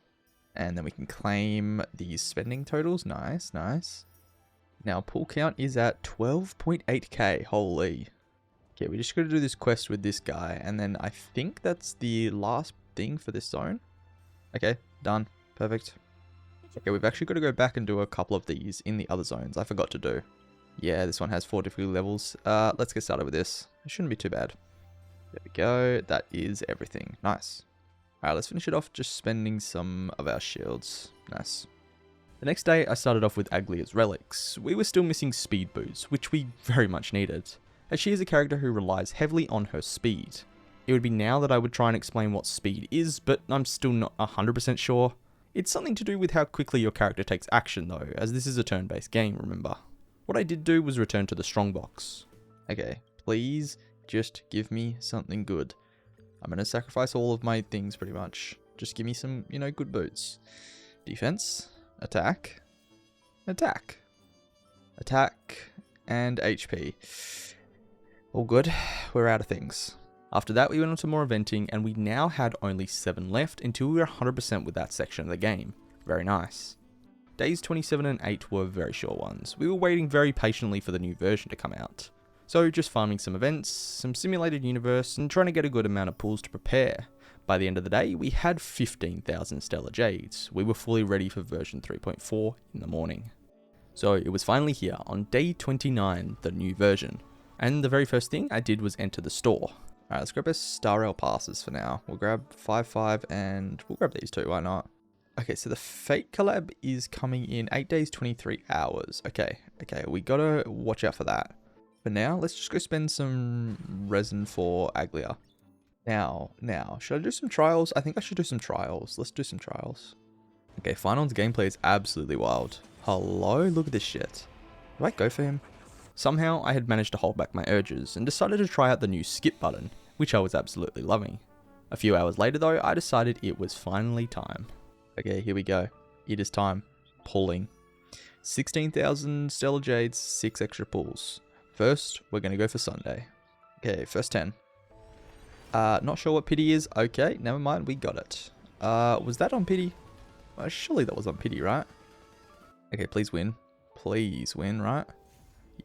And then we can claim these spending totals. Nice, nice. Now, pull count is at 12.8k. Holy. Okay, we just got to do this quest with this guy. And then I think that's the last thing for this zone. Okay, done. Perfect. Okay, we've actually got to go back and do a couple of these in the other zones. I forgot to do. Yeah, this one has 4 difficulty levels. Let's get started with this. It shouldn't be too bad. There we go. That is everything. Nice. Alright, let's finish it off just spending some of our shields. Nice. The next day, I started off with Aglia's relics. We were still missing speed boots, which we very much needed, as she is a character who relies heavily on her speed. It would be now that I would try and explain what speed is, but I'm still not 100% sure. It's something to do with how quickly your character takes action though, as this is a turn-based game, remember. What I did do was return to the strongbox. Okay, please just give me something good. I'm going to sacrifice all of my things pretty much. Just give me some, you know, good boots. Defense, attack, attack, attack, and HP. All good. We're out of things. After that, we went on to more eventing, and we now had only 7 left until we were 100% with that section of the game. Very nice. Days 27 and 8 were very short ones. We were waiting very patiently for the new version to come out. So just farming some events, some simulated universe, and trying to get a good amount of pulls to prepare. By the end of the day, we had 15,000 Stellar Jades. We were fully ready for version 3.4 in the morning. So it was finally here on day 29, the new version. And the very first thing I did was enter the store. Alright, let's grab our Star Rail passes for now. We'll grab 5 and we'll grab these two, why not? Okay, so the Fate collab is coming in 8 days, 23 hours. Okay, we gotta watch out for that. For now, let's just go spend some resin for Aglia. Now, should I do some trials? I think I should do some trials. Let's do some trials. Okay, Final's gameplay is absolutely wild. Hello, look at this shit. Do I go for him? Somehow, I had managed to hold back my urges and decided to try out the new skip button, which I was absolutely loving. A few hours later though, I decided it was finally time. Okay, here we go. It is time. Pulling. 16,000 Stellar Jades, 6 extra pulls. First, we're going to go for Sunday. Okay, first 10. Not sure what pity is. Okay, never mind, we got it. Was that on pity? Well, surely that was on pity, right? Okay, please win. Please win, right?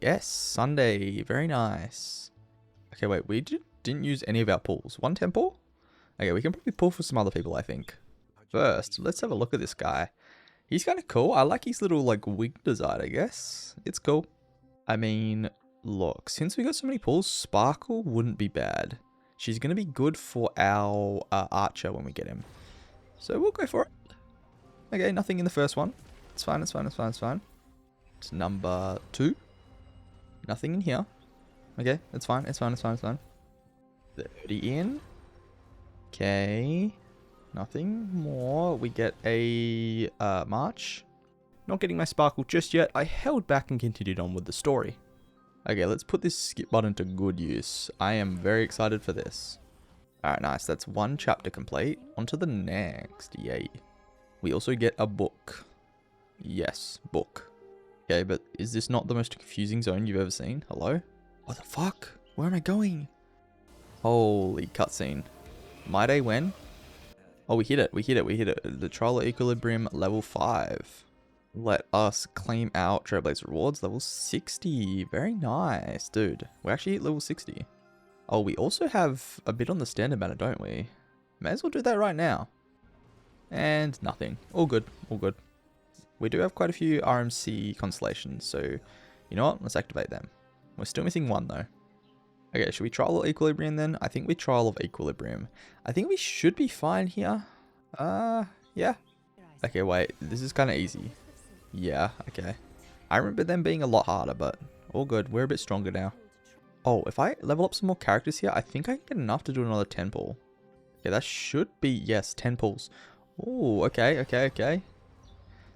Yes, Sunday. Very nice. Okay, wait, we didn't use any of our pulls. 110 pull? Okay, we can probably pull for some other people, I think. First, let's have a look at this guy. He's kind of cool. I like his little, like, wig design, I guess. It's cool. I mean, look, since we got so many pulls, Sparkle wouldn't be bad. She's going to be good for our Archer when we get him. So we'll go for it. Okay, nothing in the first one. It's fine, it's fine, it's fine, it's fine. It's number 2. Nothing in here. Okay, it's fine, it's fine, it's fine, it's fine. 30 in. Okay. Nothing more. We get a March. Not getting my Sparkle just yet. I held back and continued on with the story. Okay, let's put this skip button to good use. I am very excited for this. Alright, nice. That's 1 chapter complete. On to the next. Yay. We also get a book. Yes, book. Okay, but is this not the most confusing zone you've ever seen? Hello? What the fuck? Where am I going? Holy cutscene. My day when? Oh, we hit it. We hit it. We hit it. The Trial of Equilibrium level 5. Let us claim our Trailblaze rewards. Level 60. Very nice, dude. We actually hit level 60. Oh, we also have a bit on the standard banner, don't we? May as well do that right now. And nothing. All good. All good. We do have quite a few RMC constellations, so you know what? Let's activate them. We're still missing 1 though. Okay, should we Trial of Equilibrium then? I think we Trial of Equilibrium. I think we should be fine here. Yeah. Okay, wait. This is kind of easy. Yeah, okay. I remember them being a lot harder, but all good. We're a bit stronger now. Oh, if I level up some more characters here, I think I can get enough to do another 10 pull. Yeah, that should be, yes, 10 pulls. Oh, okay.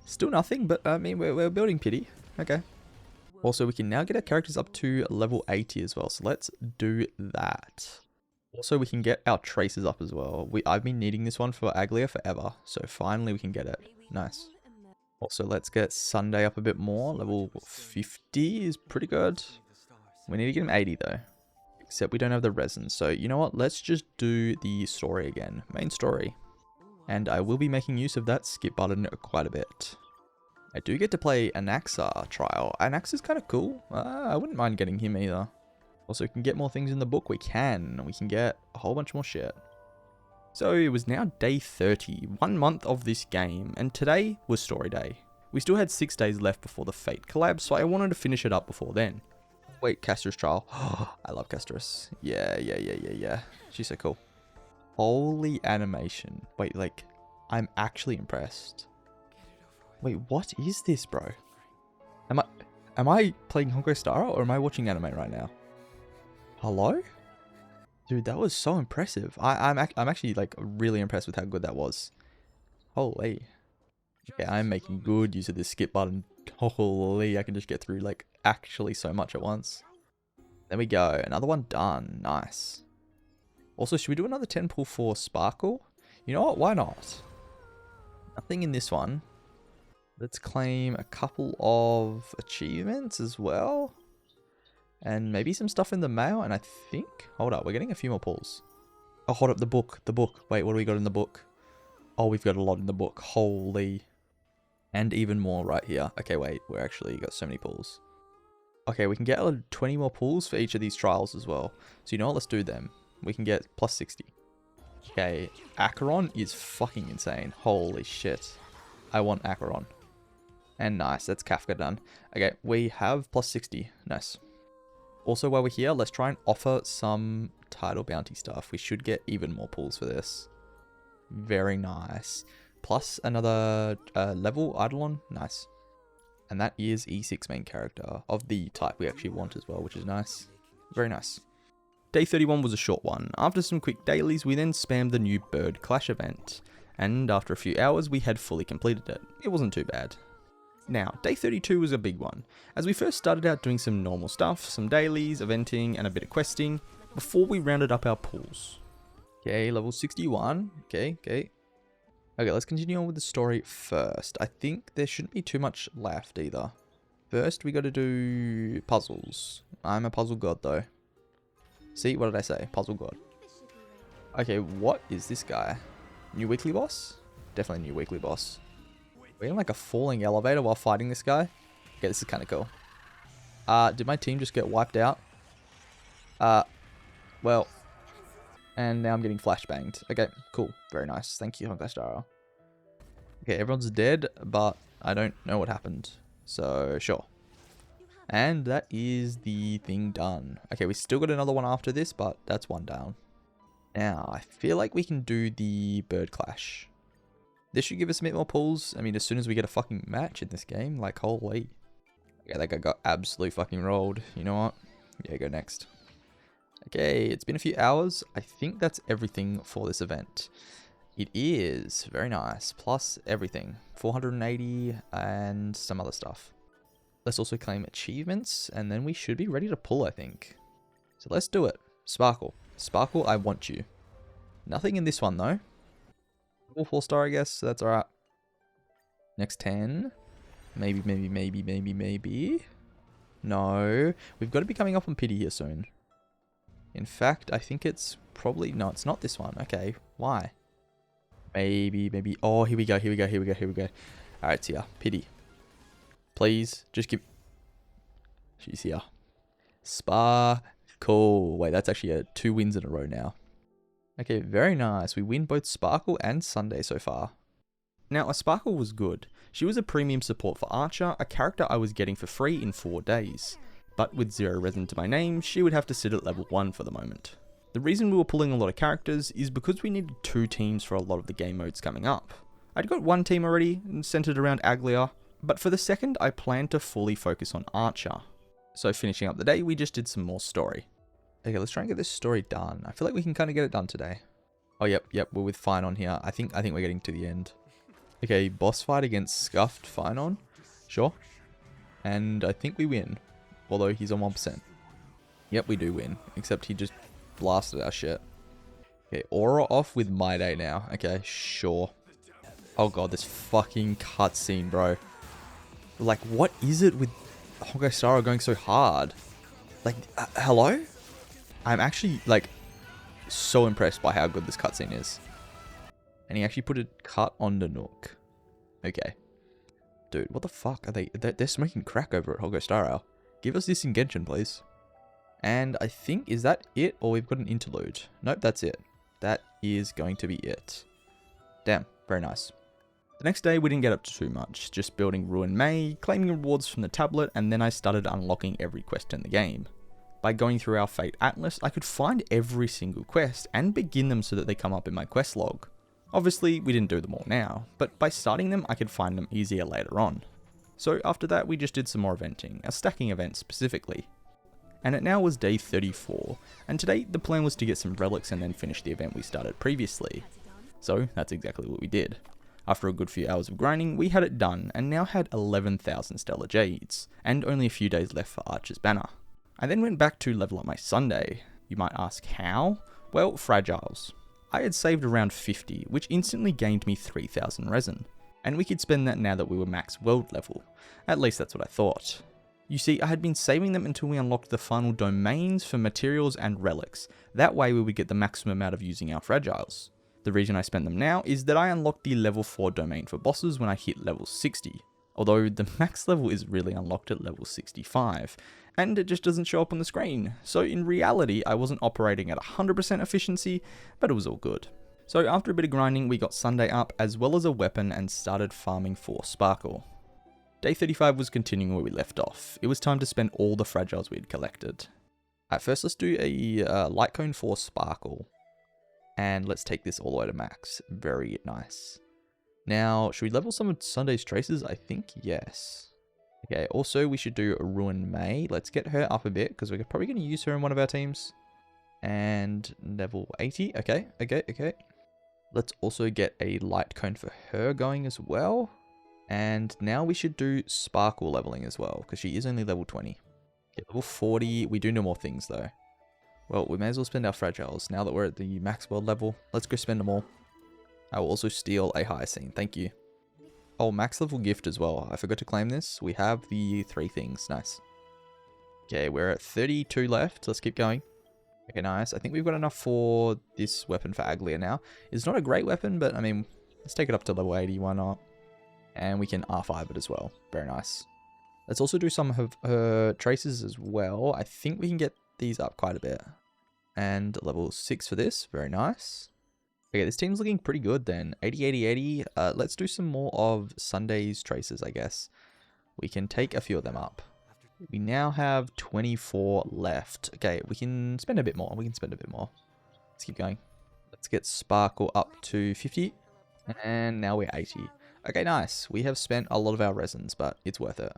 Still nothing, but I mean, we're building pity. Okay. Also, we can now get our characters up to level 80 as well, so let's do that. Also, we can get our traces up as well. I've been needing this one for Aglia forever, so finally we can get it. Nice. Also, let's get Sunday up a bit more. Level 50 is pretty good. We need to get him 80 though. Except we don't have the resin, so you know what? Let's just do the story again. Main story. And I will be making use of that skip button quite a bit. I do get to play Anaxa trial. Anaxa's kind of cool. I wouldn't mind getting him either. Also, we can get more things in the book. We can get a whole bunch more shit. So it was now day 30, 1 month of this game, and today was story day. We still had 6 days left before the Fate collab, so I wanted to finish it up before then. Wait, Caster's trial. I love Caster's. Yeah. She's so cool. Holy animation. Wait, like, I'm actually impressed. Wait, what is this, bro? Am I playing Honkai Star or am I watching anime right now? Hello? Dude, that was so impressive. I'm actually like really impressed with how good that was. Holy. Okay, I'm making good use of this skip button. Holy, I can just get through like actually so much at once. There we go. Another one done. Nice. Also, should we do another 10 pull for Sparkle? You know what? Why not? Nothing in this one. Let's claim a couple of achievements as well. And maybe some stuff in the mail. And I think... Hold up. We're getting a few more pulls. Oh, hold up. The book. The book. Wait, what do we got in the book? Oh, we've got a lot in the book. Holy. And even more right here. Okay, wait. We're actually got so many pulls. Okay, we can get 20 more pulls for each of these trials as well. So you know what? Let's do them. We can get plus 60. Okay, Acheron is fucking insane. Holy shit. I want Acheron. And nice, that's Kafka done. Okay, we have plus 60. Nice. Also, while we're here, let's try and offer some title bounty stuff. We should get even more pulls for this. Very nice. Plus another level Eidolon. Nice. And that is E6 main character of the type we actually want as well, which is nice. Very nice. Day 31 was a short one. After some quick dailies, we then spammed the new Bird Clash event. And after a few hours, we had fully completed it. It wasn't too bad. Now, day 32 was a big one, as we first started out doing some normal stuff, some dailies, eventing, and a bit of questing, before we rounded up our pulls. Okay, level 61. Okay, let's continue on with the story first. I think there shouldn't be too much left either. First, we got to do puzzles. I'm a puzzle god though. See, what did I say? Puzzle god. Okay, what is this guy? New weekly boss? Definitely new weekly boss. We're in like a falling elevator while fighting this guy. Okay, this is kind of cool. Did my team just get wiped out? Well. And now I'm getting flashbanged. Okay, cool. Very nice. Thank you, Honkai Star. Okay, everyone's dead, but I don't know what happened. So, sure. And that is the thing done. Okay, we still got another one after this, but that's one down. Now, I feel like we can do the Bird Clash. This should give us a bit more pulls. I mean, as soon as we get a fucking match in this game, like, holy. Okay, that guy got absolutely fucking rolled. You know what? Yeah, go next. Okay, it's been a few hours. I think that's everything for this event. It is. Very nice. Plus everything. 480 and some other stuff. Let's also claim achievements, and then we should be ready to pull, I think. So let's do it. Sparkle. Sparkle, I want you. Nothing in this one, though. All 4-star, I guess. So that's alright. Next 10. Maybe. No. We've got to be coming up on pity here soon. In fact, I think it's probably... No, it's not this one. Okay. Why? Maybe. Oh, here we go. Alright, it's here. Pity. Please, just give... She's here. Sparkle. Wait, that's actually 2 wins in a row now. Okay, very nice. We win both Sparkle and Sunday so far. Now, a Sparkle was good. She was a premium support for Archer, a character I was getting for free in 4 days. But with 0 resin to my name, she would have to sit at level 1 for the moment. The reason we were pulling a lot of characters is because we needed 2 teams for a lot of the game modes coming up. I'd got 1 team already, centered around Aglia, but for the second I planned to fully focus on Archer. So finishing up the day, we just did some more story. Okay, let's try and get this story done. I feel like we can kind of get it done today. Oh, yep, we're with Finon here. I think we're getting to the end. Okay, boss fight against Scuffed Finon. Sure. And I think we win. Although he's on 1%. Yep, we do win. Except he just blasted our shit. Okay, aura off with My Day now. Okay, sure. Oh god, this fucking cutscene, bro. Like, what is it with Honkai Star going so hard? Like, hello? I'm actually, like, so impressed by how good this cutscene is. And he actually put a cut on the Nook. Okay. Dude, what the fuck are they? They're smoking crack over at Honkai Star. Give us this in Genshin, please. And I think, is that it? Or we've got an interlude? Nope, that's it. That is going to be it. Damn, very nice. The next day, we didn't get up to too much. Just building Ruin May, claiming rewards from the tablet, and then I started unlocking every quest in the game. By going through our Fate Atlas, I could find every single quest and begin them so that they come up in my quest log. Obviously, we didn't do them all now, but by starting them, I could find them easier later on. So after that, we just did some more eventing, a stacking event specifically. And it now was day 34, and today the plan was to get some relics and then finish the event we started previously. So that's exactly what we did. After a good few hours of grinding, we had it done, and now had 11,000 Stellar Jades, and only a few days left for Archer's Banner. I then went back to level up my Sunday. You might ask how? Well, Fragiles. I had saved around 50, which instantly gained me 3,000 resin. And we could spend that now that we were max world level. At least that's what I thought. You see, I had been saving them until we unlocked the final domains for materials and relics. That way we would get the maximum out of using our Fragiles. The reason I spent them now is that I unlocked the level 4 domain for bosses when I hit level 60. Although the max level is really unlocked at level 65, and it just doesn't show up on the screen. So in reality, I wasn't operating at 100% efficiency, but it was all good. So after a bit of grinding, we got Sunday up as well as a weapon and started farming for Sparkle. Day 35 was continuing where we left off. It was time to spend all the fragiles we had collected. At first, let's do a light cone for Sparkle. And let's take this all the way to max. Very nice. Now, should we level some of Sunday's traces? I think yes. Okay, also we should do Ruin May. Let's get her up a bit because we're probably going to use her in one of our teams. And level 80. Okay. Let's also get a light cone for her going as well. And now we should do Sparkle leveling as well because she is only level 20. Okay, level 40. We do know more things though. Well, we may as well spend our fragiles. Now that we're at the max world level, let's go spend them all. I will also steal a Hyacinth. Thank you. Oh, max level gift as well. I forgot to claim this. We have the 3 things. Nice. Okay, we're at 32 left. Let's keep going. Okay, nice. I think we've got enough for this weapon for Aglia now. It's not a great weapon, but I mean, let's take it up to level 80. Why not? And we can R5 it as well. Very nice. Let's also do some of her traces as well. I think we can get these up quite a bit. And level 6 for this. Very nice. Okay, this team's looking pretty good then. 80, 80, 80. Let's do some more of Sunday's traces, I guess. We can take a few of them up. We now have 24 left. Okay, we can spend a bit more. Let's keep going. Let's get Sparkle up to 50. And now we're 80. Okay, nice. We have spent a lot of our resins, but it's worth it.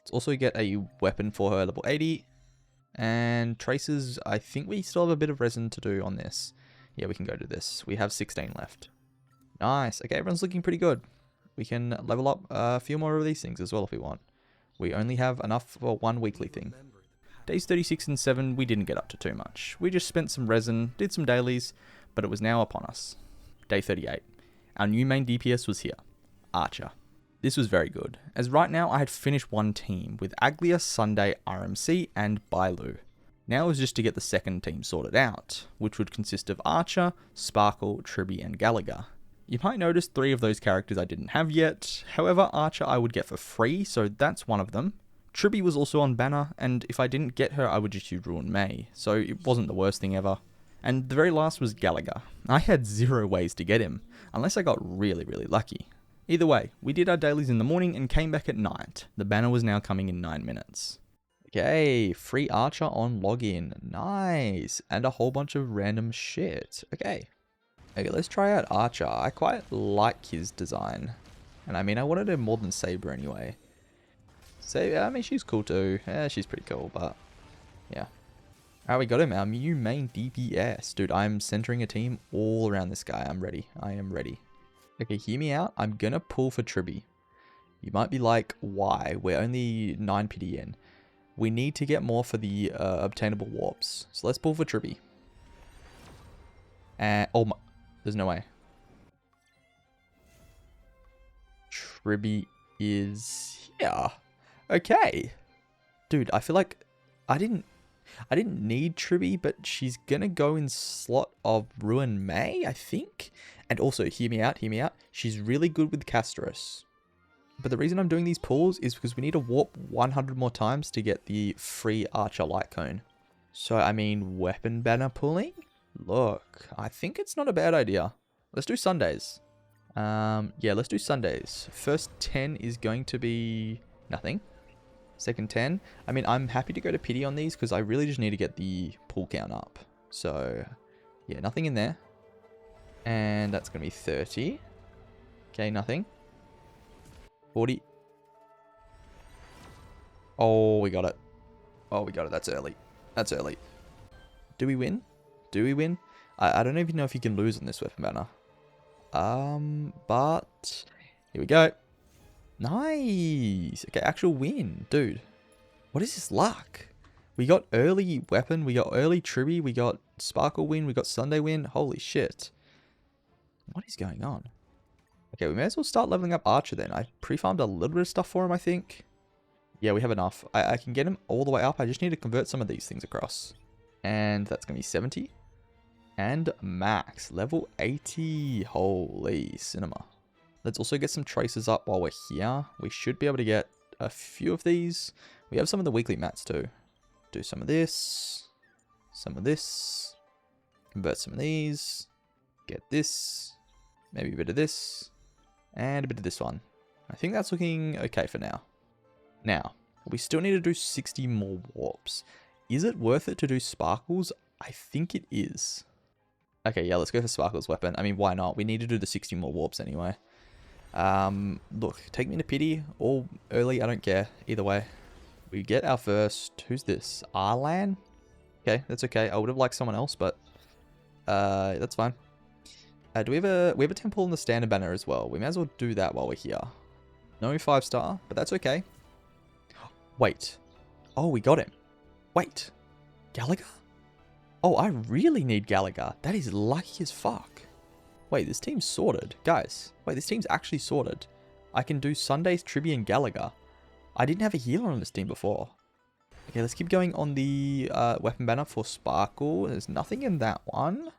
Let's also get a weapon for her, level 80. And traces, I think we still have a bit of resin to do on this. Yeah, we can go do this. We have 16 left. Nice. Okay, everyone's looking pretty good. We can level up a few more of these things as well if we want. We only have enough for one weekly thing. Days 36 and 7, we didn't get up to too much. We just spent some resin, did some dailies, but it was now upon us. Day 38. Our new main DPS was here. Archer. This was very good, as right now I had finished one team with Aglia, Sunday, RMC, and Bailu. Now it was just to get the second team sorted out, which would consist of Archer, Sparkle, Tribby, and Gallagher. You might notice 3 of those characters I didn't have yet, however Archer I would get for free, so that's one of them. Tribby was also on banner, and if I didn't get her I would just use Ruin May, so it wasn't the worst thing ever. And the very last was Gallagher. I had 0 ways to get him, unless I got really lucky. Either way, we did our dailies in the morning and came back at night. The banner was now coming in 9 minutes. Okay, free Archer on login. Nice. And a whole bunch of random shit. Okay, let's try out Archer. I quite like his design. And I mean, I wanted him more than Saber anyway. Saber, I mean, she's cool too. Yeah, she's pretty cool, but yeah. Alright, we got him. Our new main DPS. Dude, I'm centering a team all around this guy. I'm ready. I am ready. Okay, hear me out. I'm gonna pull for Tribby. You might be like, why? We're only 9 PD in. We need to get more for the obtainable warps. So let's pull for Tribby. And, oh my, there's no way. Tribby is here. Okay. Dude, I feel like I didn't need Tribby, but she's gonna go in slot of Ruin May, I think. And also, hear me out. She's really good with Castros. But the reason I'm doing these pulls is because we need to warp 100 more times to get the free Archer light cone. So, I mean, weapon banner pulling? Look, I think it's not a bad idea. Let's do Sundays. Yeah, let's do Sundays. First 10 is going to be nothing. Second 10. I mean, I'm happy to go to pity on these because I really just need to get the pull count up. So, yeah, nothing in there. And that's going to be 30. Okay, nothing. 40. Oh, we got it. That's early. Do we win? I don't even know if you can lose on this weapon banner. But here we go. Nice. Okay, actual win. Dude, what is this luck? We got early weapon. We got early Tribby. We got Sparkle win. We got Sunday win. Holy shit. What is going on? Okay, we may as well start leveling up Archer then. I pre-farmed a little bit of stuff for him, I think. Yeah, we have enough. I can get him all the way up. I just need to convert some of these things across. And that's going to be 70. And max. Level 80. Holy cinema. Let's also get some traces up while we're here. We should be able to get a few of these. We have some of the weekly mats too. Do some of this. Some of this. Convert some of these. Get this. Maybe a bit of this. And a bit of this one. I think that's looking okay for now. Now, we still need to do 60 more warps. Is it worth it to do Sparkles? I think it is. Okay, yeah, let's go for Sparkles weapon. I mean, why not? We need to do the 60 more warps anyway. Look, take me to pity or early, I don't care. Either way. We get our first... Who's this? Arlan? Okay, that's okay. I would have liked someone else, but... that's fine. Do we have a temple in the standard banner as well? We may as well do that while we're here. No 5-star, but that's okay. Wait. Oh, we got him. Wait. Gallagher? Oh, I really need Gallagher. That is lucky as fuck. Wait, this team's sorted. Guys, wait, this team's actually sorted. I can do Sunday's Tribby and Gallagher. I didn't have a healer on this team before. Okay, let's keep going on the weapon banner for Sparkle. There's nothing in that one.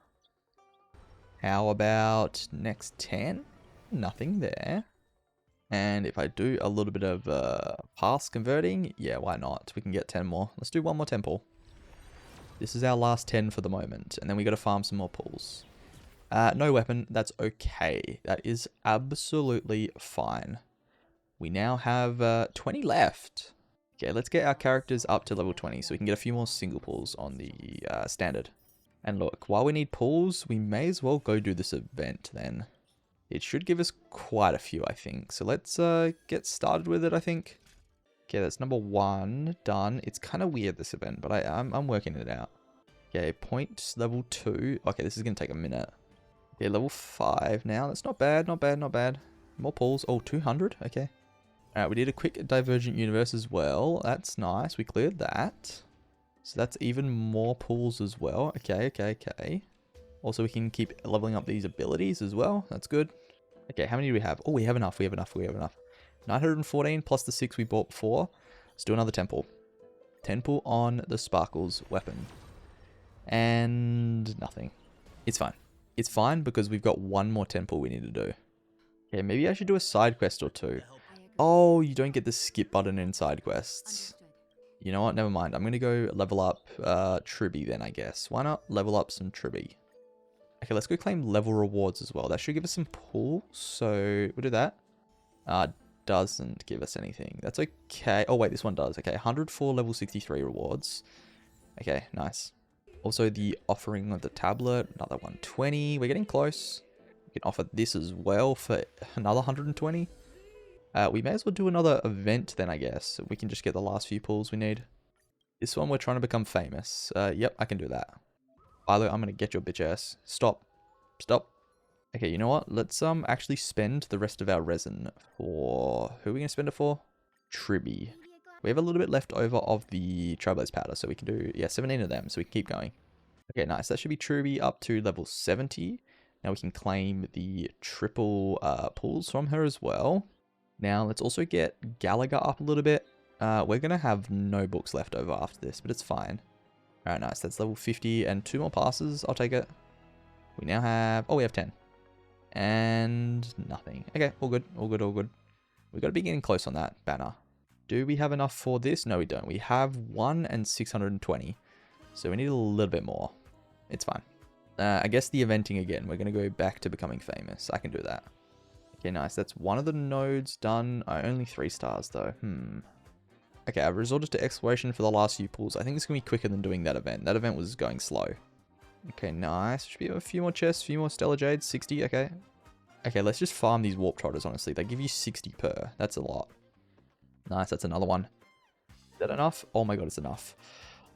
How about next 10? Nothing there. And if I do a little bit of pass converting, yeah, why not? We can get 10 more. Let's do one more temple. This is our last 10 for the moment. And then we got to farm some more pulls. No weapon. That's okay. That is absolutely fine. We now have 20 left. Okay, let's get our characters up to level 20 so we can get a few more single pulls on the standard. And look, while we need pulls, we may as well go do this event then. It should give us quite a few, I think. So let's get started with it, I think. Okay, that's number 1 done. It's kind of weird, this event, but I'm working it out. Okay, points level 2. Okay, this is going to take a minute. Okay, level 5 now. That's not bad, not bad, not bad. More pulls. Oh, 200? Okay. Alright, we did a quick Divergent Universe as well. That's nice. We cleared that. So that's even more pulls as well. Okay, okay, okay. Also, we can keep leveling up these abilities as well. That's good. Okay, how many do we have? Oh, we have enough. We have enough. We have enough. 914 plus the 6 we bought before. Let's do another temple. Temple on the Sparkles weapon. And nothing. It's fine. It's fine because we've got one more temple we need to do. Okay, maybe I should do a side quest or two. Oh, you don't get the skip button in side quests. You know what? Never mind. I'm going to go level up Tribby then, I guess. Why not level up some Tribby? Okay, let's go claim level rewards as well. That should give us some pulls. So we'll do that. Doesn't give us anything. That's okay. Oh, wait, this one does. Okay, 104 level 63 rewards. Okay, nice. Also, the offering of the tablet, another 120. We're getting close. We can offer this as well for another 120. We may as well do another event then, I guess. We can just get the last few pulls we need. This one, we're trying to become famous. Yep, I can do that. Philo, I'm going to get your bitch ass. Stop. Stop. Okay, you know what? Let's actually spend the rest of our resin for... Who are we going to spend it for? Tribby. We have a little bit left over of the Trailblaze powder, so we can do, yeah, 17 of them, so we can keep going. Okay, nice. That should be Tribby up to level 70. Now we can claim the triple pulls from her as well. Now let's also get Gallagher up a little bit. We're going to have no books left over after this, but it's fine. Alright, nice. That's level 50 and 2 more passes. I'll take it. We now have... Oh, we have 10. And nothing. Okay, all good, all good, all good. We've got to be getting close on that banner. Do we have enough for this? No, we don't. We have 1 and 620. So we need a little bit more. It's fine. I guess the eventing again. We're going to go back to becoming famous. I can do that. Okay, nice. That's one of the nodes done. Only 3 stars though. Okay, I've resorted to exploration for the last few pulls. I think it's going to be quicker than doing that event. That event was going slow. Okay, nice. Should be a few more chests, a few more Stellar Jades. 60, okay. Okay, let's just farm these Warp Trotters, honestly. They give you 60 per. That's a lot. Nice, that's another one. Is that enough? Oh my god, it's enough.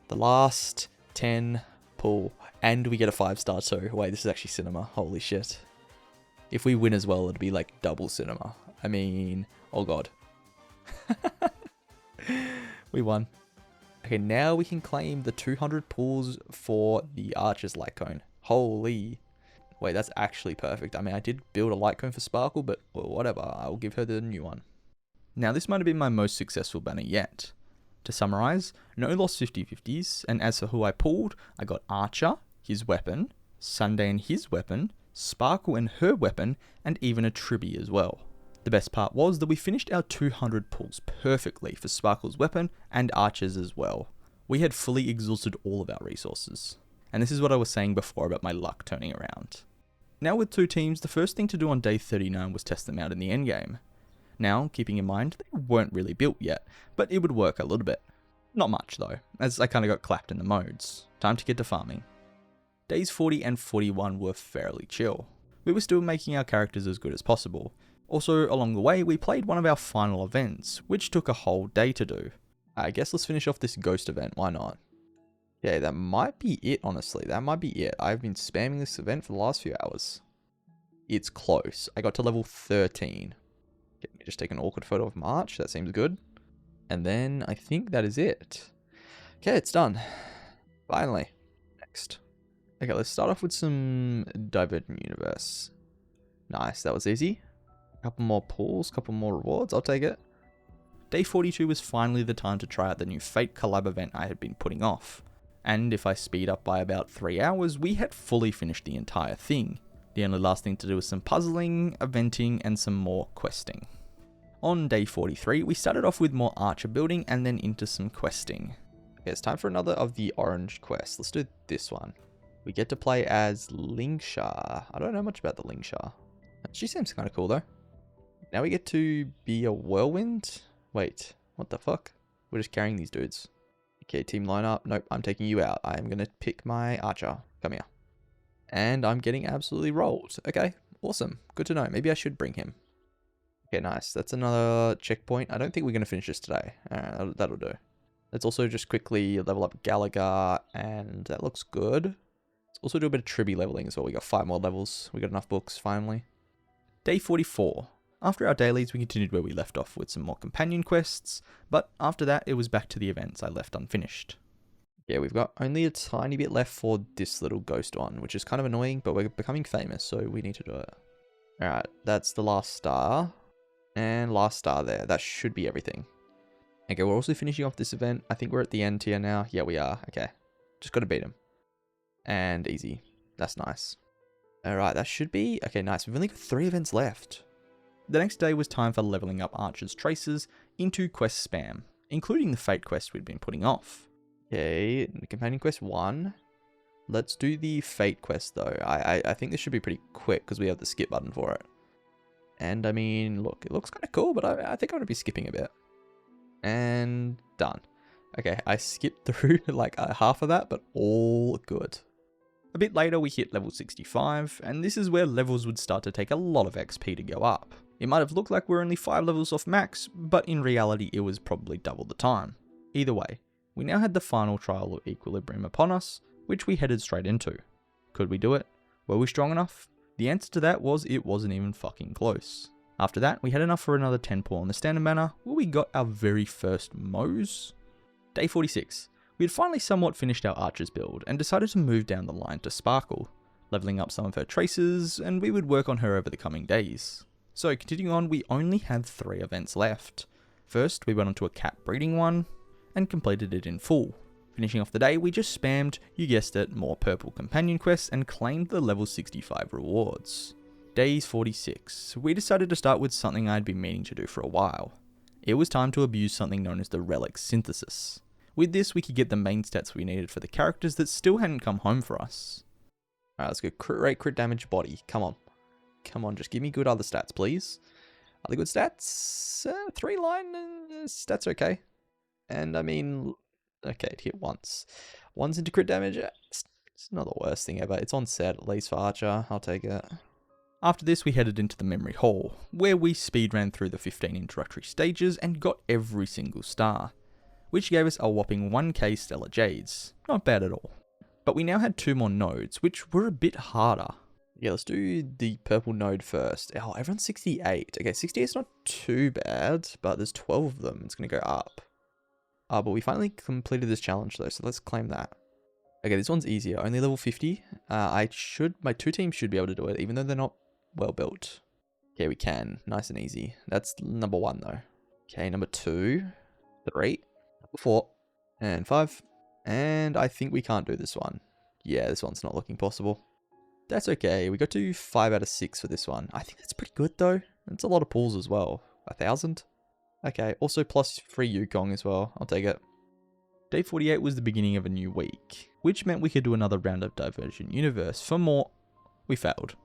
The last 10 pull. And we get a 5-star too. Wait, this is actually cinema. Holy shit. If we win as well, it'd be like double cinema. I mean, oh god. We won. Okay, now we can claim the 200 pulls for the Archer's Light Cone. Holy. Wait, that's actually perfect. I mean, I did build a Light Cone for Sparkle, but whatever. I'll give her the new one. Now, this might have been my most successful banner yet. To summarize, no lost 50-50s, and as for who I pulled, I got Archer, his weapon, Sunday and his weapon, Sparkle and her weapon, and even a Tribby as well. The best part was that we finished our 200 pulls perfectly for Sparkle's weapon and Archer's as well. We had fully exhausted all of our resources. And this is what I was saying before about my luck turning around. Now with 2 teams, the first thing to do on day 39 was test them out in the endgame. Now, keeping in mind, they weren't really built yet, but it would work a little bit. Not much though, as I kinda got clapped in the modes. Time to get to farming. Days 40 and 41 were fairly chill. We were still making our characters as good as possible. Also, along the way, we played one of our final events, which took a whole day to do. I guess let's finish off this ghost event, why not? Yeah, that might be it, honestly. That might be it. I've been spamming this event for the last few hours. It's close. I got to level 13. Let me just take an awkward photo of March. That seems good. And then I think that is it. Okay, it's done. Finally. Next. Okay, let's start off with some Divergent Universe. Nice, that was easy. Couple more pulls, couple more rewards, I'll take it. Day 42 was finally the time to try out the new Fate collab event I had been putting off. And if I speed up by about 3 hours, we had fully finished the entire thing. The only last thing to do was some puzzling, eventing, and some more questing. On day 43, we started off with more archer building and then into some questing. Okay, it's time for another of the orange quests. Let's do this one. We get to play as Lingsha. I don't know much about the Lingsha. She seems kind of cool though. Now we get to be a whirlwind? Wait, what the fuck? We're just carrying these dudes. Okay, team lineup. Nope, I'm taking you out. I'm going to pick my archer. Come here. And I'm getting absolutely rolled. Okay, awesome. Good to know. Maybe I should bring him. Okay, nice. That's another checkpoint. I don't think we're going to finish this today. That'll do. Let's also just quickly level up Gallagher, and that looks good. Let's also do a bit of tribby leveling as well. We got 5 more levels. We got enough books, finally. Day 44. After our dailies, we continued where we left off with some more companion quests, but after that, it was back to the events I left unfinished. Yeah, we've got only a tiny bit left for this little ghost one, which is kind of annoying, but we're becoming famous, so we need to do it. Alright, that's the last star. And last star there. That should be everything. Okay, we're also finishing off this event. I think we're at the end tier now. Yeah, we are. Okay. Just got to beat him. And easy. That's nice. Alright, that should be... Okay, nice. We've only got 3 events left. The next day was time for leveling up Archer's traces into quest spam, including the Fate quest we'd been putting off. Okay, Companion Quest 1. Let's do the Fate quest though. I think this should be pretty quick because we have the skip button for it. And I mean, look, it looks kind of cool, but I think I'm going to be skipping a bit. And done. Okay, I skipped through like half of that, but all good. A bit later, we hit level 65, and this is where levels would start to take a lot of XP to go up. It might have looked like we're only 5 levels off max, but in reality it was probably double the time. Either way, we now had the final trial of Equilibrium upon us, which we headed straight into. Could we do it? Were we strong enough? The answer to that was it wasn't even fucking close. After that, we had enough for another 10 pull on the standard banner, where we got our very first Moes. Day 46. We had finally somewhat finished our archers build, and decided to move down the line to Sparkle, leveling up some of her traces, and we would work on her over the coming days. So continuing on, we only had 3 events left. First, we went onto a cat breeding one, and completed it in full. Finishing off the day, we just spammed, you guessed it, more purple companion quests and claimed the level 65 rewards. Days 46. We decided to start with something I'd been meaning to do for a while. It was time to abuse something known as the Relic Synthesis. With this, we could get the main stats we needed for the characters that still hadn't come home for us. Alright, let's go crit rate, crit damage, body. Come on. Come on, just give me good other stats, please. Other good stats? 3 line stats okay. And I mean, okay, it hit once. Once into crit damage, it's not the worst thing ever. It's on set, at least for Archer. I'll take it. After this, we headed into the Memory Hall, where we speedran through the 15 introductory stages and got every single star, which gave us a whopping 1k Stellar Jades. Not bad at all. But we now had 2 more nodes, which were a bit harder. Yeah, let's do the purple node first. Oh, everyone's 68. Okay, 68 is not too bad, but there's 12 of them. It's going to go up. But we finally completed this challenge though, so let's claim that. Okay, this one's easier. Only level 50. My 2 teams should be able to do it, even though they're not well built. Okay, we can. Nice and easy. That's number 1 though. Okay, number 2, 3, number 4, and 5. And I think we can't do this one. Yeah, this one's not looking possible. That's okay. We got to 5 out of 6 for this one. I think that's pretty good though. It's a lot of pulls as well. 1,000. Okay, also plus free Yukong as well. I'll take it. Day 48 was the beginning of a new week, which meant we could do another round of Divergent Universe. For more, we failed.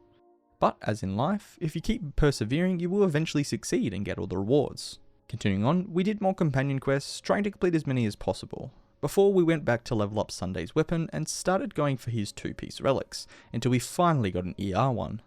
But as in life, if you keep persevering, you will eventually succeed and get all the rewards. Continuing on, we did more companion quests, trying to complete as many as possible, before we went back to level up Sunday's weapon and started going for his 2-piece relics, until we finally got an ER one.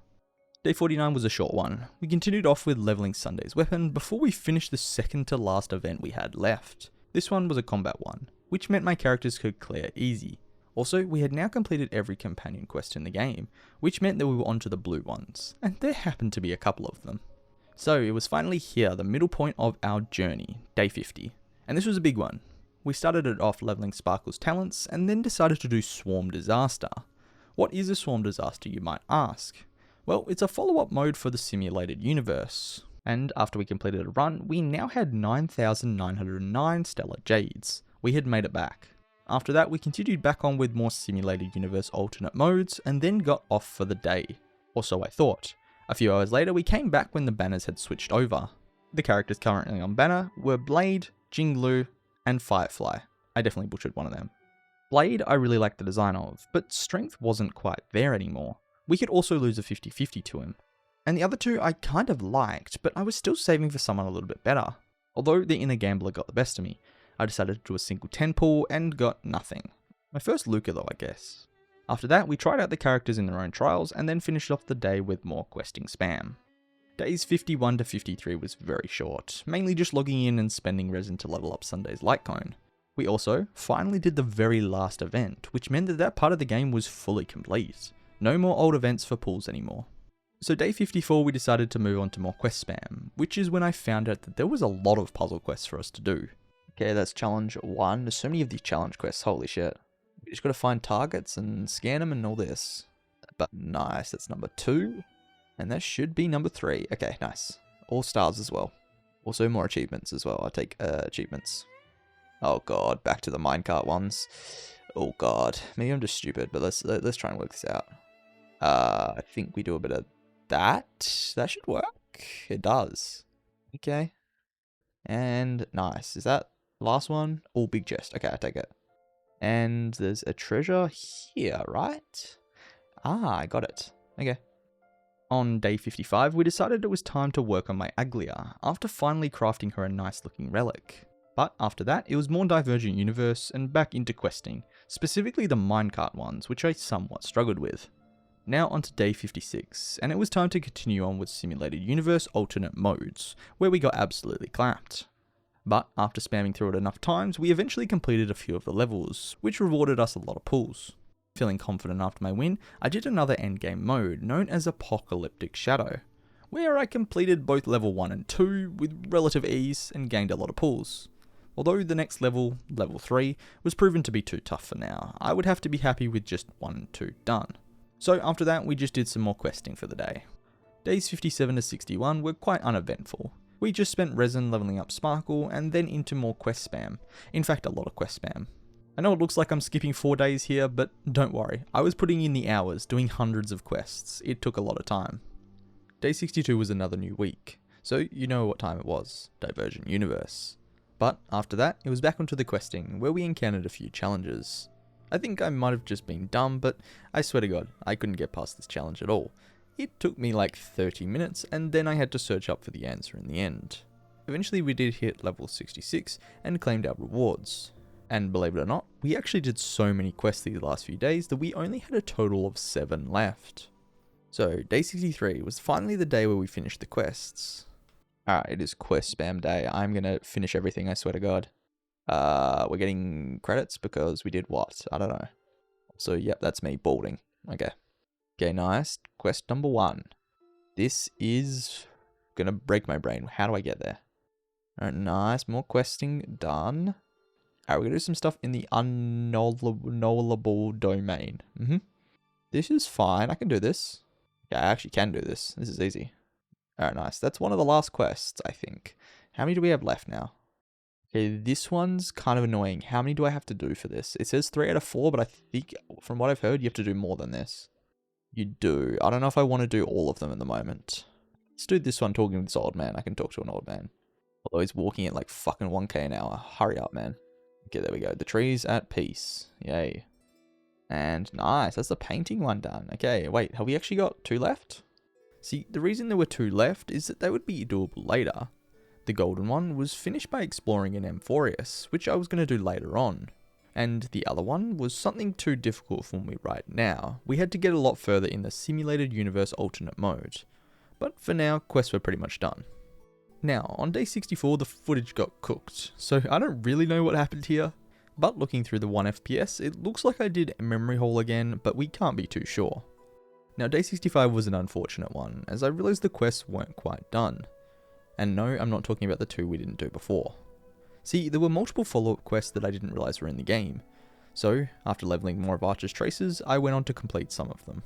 Day 49 was a short one. We continued off with leveling Sunday's weapon before we finished the second to last event we had left. This one was a combat one, which meant my characters could clear easy. Also, we had now completed every companion quest in the game, which meant that we were onto the blue ones, and there happened to be a couple of them. So it was finally here, the middle point of our journey, day 50, and this was a big one. We started it off leveling Sparkle's talents, and then decided to do Swarm Disaster. What is a Swarm Disaster, you might ask? Well, it's a follow-up mode for the simulated universe, and after we completed a run, we now had 9,909 Stellar Jades. We had made it back. After that, we continued back on with more simulated universe alternate modes, and then got off for the day. Or so I thought. A few hours later, we came back when the banners had switched over. The characters currently on banner were Blade, Jinglu, and Firefly. I definitely butchered one of them. Blade I really liked the design of, but strength wasn't quite there anymore. We could also lose a 50-50 to him. And the other two I kind of liked, but I was still saving for someone a little bit better. Although the inner gambler got the best of me, I decided to do a single 10 pull and got nothing. My first Luca though, I guess. After that, we tried out the characters in their own trials and then finished off the day with more questing spam. Days 51 to 53 was very short, mainly just logging in and spending resin to level up Sunday's light cone. We also finally did the very last event, which meant that part of the game was fully complete. No more old events for pulls anymore. So day 54 we decided to move on to more quest spam, which is when I found out that there was a lot of puzzle quests for us to do. Okay, that's challenge 1. There's so many of these challenge quests, holy shit. We just gotta find targets and scan them and all this. But nice, that's number 2. And that should be number 3. Okay, nice. All stars as well. Also more achievements as well. I'll take achievements. Oh god, back to the minecart ones. Oh god, maybe I'm just stupid, but let's try and work this out. I think we do a bit of that. That should work. It does. Okay. And nice. Is that the last one? Oh, big chest. Okay, I take it. And there's a treasure here, right? Ah, I got it. Okay. On day 55, we decided it was time to work on my Aglia, after finally crafting her a nice looking relic. But after that, it was more Divergent Universe and back into questing, specifically the minecart ones, which I somewhat struggled with. Now onto day 56, and it was time to continue on with Simulated Universe alternate modes, where we got absolutely clapped. But after spamming through it enough times, we eventually completed a few of the levels, which rewarded us a lot of pulls. Feeling confident after my win, I did another endgame mode known as Apocalyptic Shadow, where I completed both level 1 and 2 with relative ease and gained a lot of pulls. Although the next level, level 3, was proven to be too tough for now, I would have to be happy with just 1 and 2 done. So after that, we just did some more questing for the day. Days 57 to 61 were quite uneventful. We just spent resin leveling up Sparkle and then into more quest spam. In fact, a lot of quest spam. I know it looks like I'm skipping 4 days here, but don't worry. I was putting in the hours, doing hundreds of quests. It took a lot of time. Day 62 was another new week. So you know what time it was. Divergent Universe. But after that, it was back onto the questing, where we encountered a few challenges. I think I might have just been dumb, but I swear to god, I couldn't get past this challenge at all. It took me like 30 minutes, and then I had to search up for the answer in the end. Eventually we did hit level 66, and claimed our rewards. And believe it or not, we actually did so many quests these last few days that we only had a total of 7 left. So, day 63 was finally the day where we finished the quests. Alright, it is quest spam day. I'm gonna finish everything, I swear to god. We're getting credits because we did what? I don't know. So, yep, that's me balding. Okay. Okay, nice. Quest number 1. This is gonna break my brain. How do I get there? Alright, nice. More questing done. Alright, we're gonna do some stuff in the unknowable domain. This is fine. I can do this. Yeah, I actually can do this. This is easy. Alright, nice. That's one of the last quests, I think. How many do we have left now? Okay, this one's kind of annoying. How many do I have to do for this? It says 3 out of 4, but I think, from what I've heard, you have to do more than this. You do. I don't know if I want to do all of them at the moment. Let's do this one, talking to this old man. I can talk to an old man. Although he's walking at like fucking 1k an hour. Hurry up, man. Okay, there we go. The tree's at peace. Yay. And nice. That's the painting one done. Okay, wait. Have we actually got 2 left? See, the reason there were 2 left is that they would be doable later. The golden one was finished by exploring an Amphorius, which I was going to do later on. And the other one was something too difficult for me right now. We had to get a lot further in the simulated universe alternate mode. But for now, quests were pretty much done. Now, on day 64 the footage got cooked, so I don't really know what happened here. But looking through the 1 FPS, it looks like I did a memory hole again, but we can't be too sure. Now day 65 was an unfortunate one, as I realised the quests weren't quite done. And no, I'm not talking about the 2 we didn't do before. See, there were multiple follow-up quests that I didn't realise were in the game. So, after levelling more of Archer's traces, I went on to complete some of them.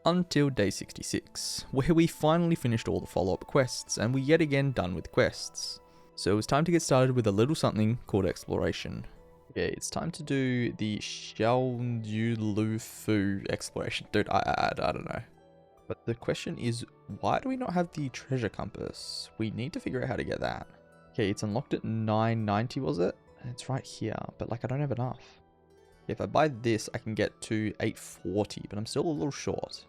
Until day 66, where we finally finished all the follow-up quests, and we yet again done with quests. So it was time to get started with a little something called exploration. Okay, it's time to do the Xiaoyulufu exploration. Dude, I don't know. But the question is, why do we not have the treasure compass? We need to figure out how to get that. Okay, it's unlocked at 990, was it? It's right here, but like I don't have enough. If I buy this, I can get to 840, but I'm still a little short.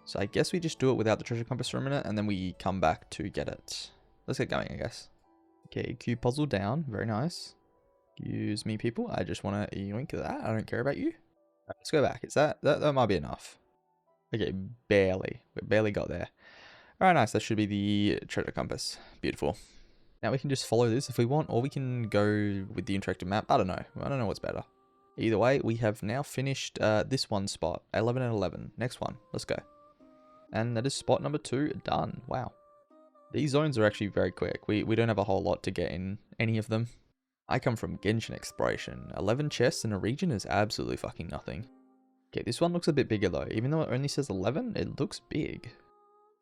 So I guess we just do it without the treasure compass for a minute, and then we come back to get it. Let's get going, I guess. Okay, cube puzzle down. Very nice. Excuse me, people. I just want to yoink that. I don't care about you. Right, let's go back. Is that might be enough. Okay, barely. We barely got there. Alright, nice. That should be the treasure compass. Beautiful. Now we can just follow this if we want, or we can go with the interactive map. I don't know. I don't know what's better. Either way, we have now finished this one spot. 11 and 11. Next one. Let's go. And that is spot number 2 done. Wow. These zones are actually very quick. We don't have a whole lot to get in any of them. I come from Genshin Exploration. 11 chests in a region is absolutely fucking nothing. Okay, this one looks a bit bigger though. Even though it only says 11, it looks big.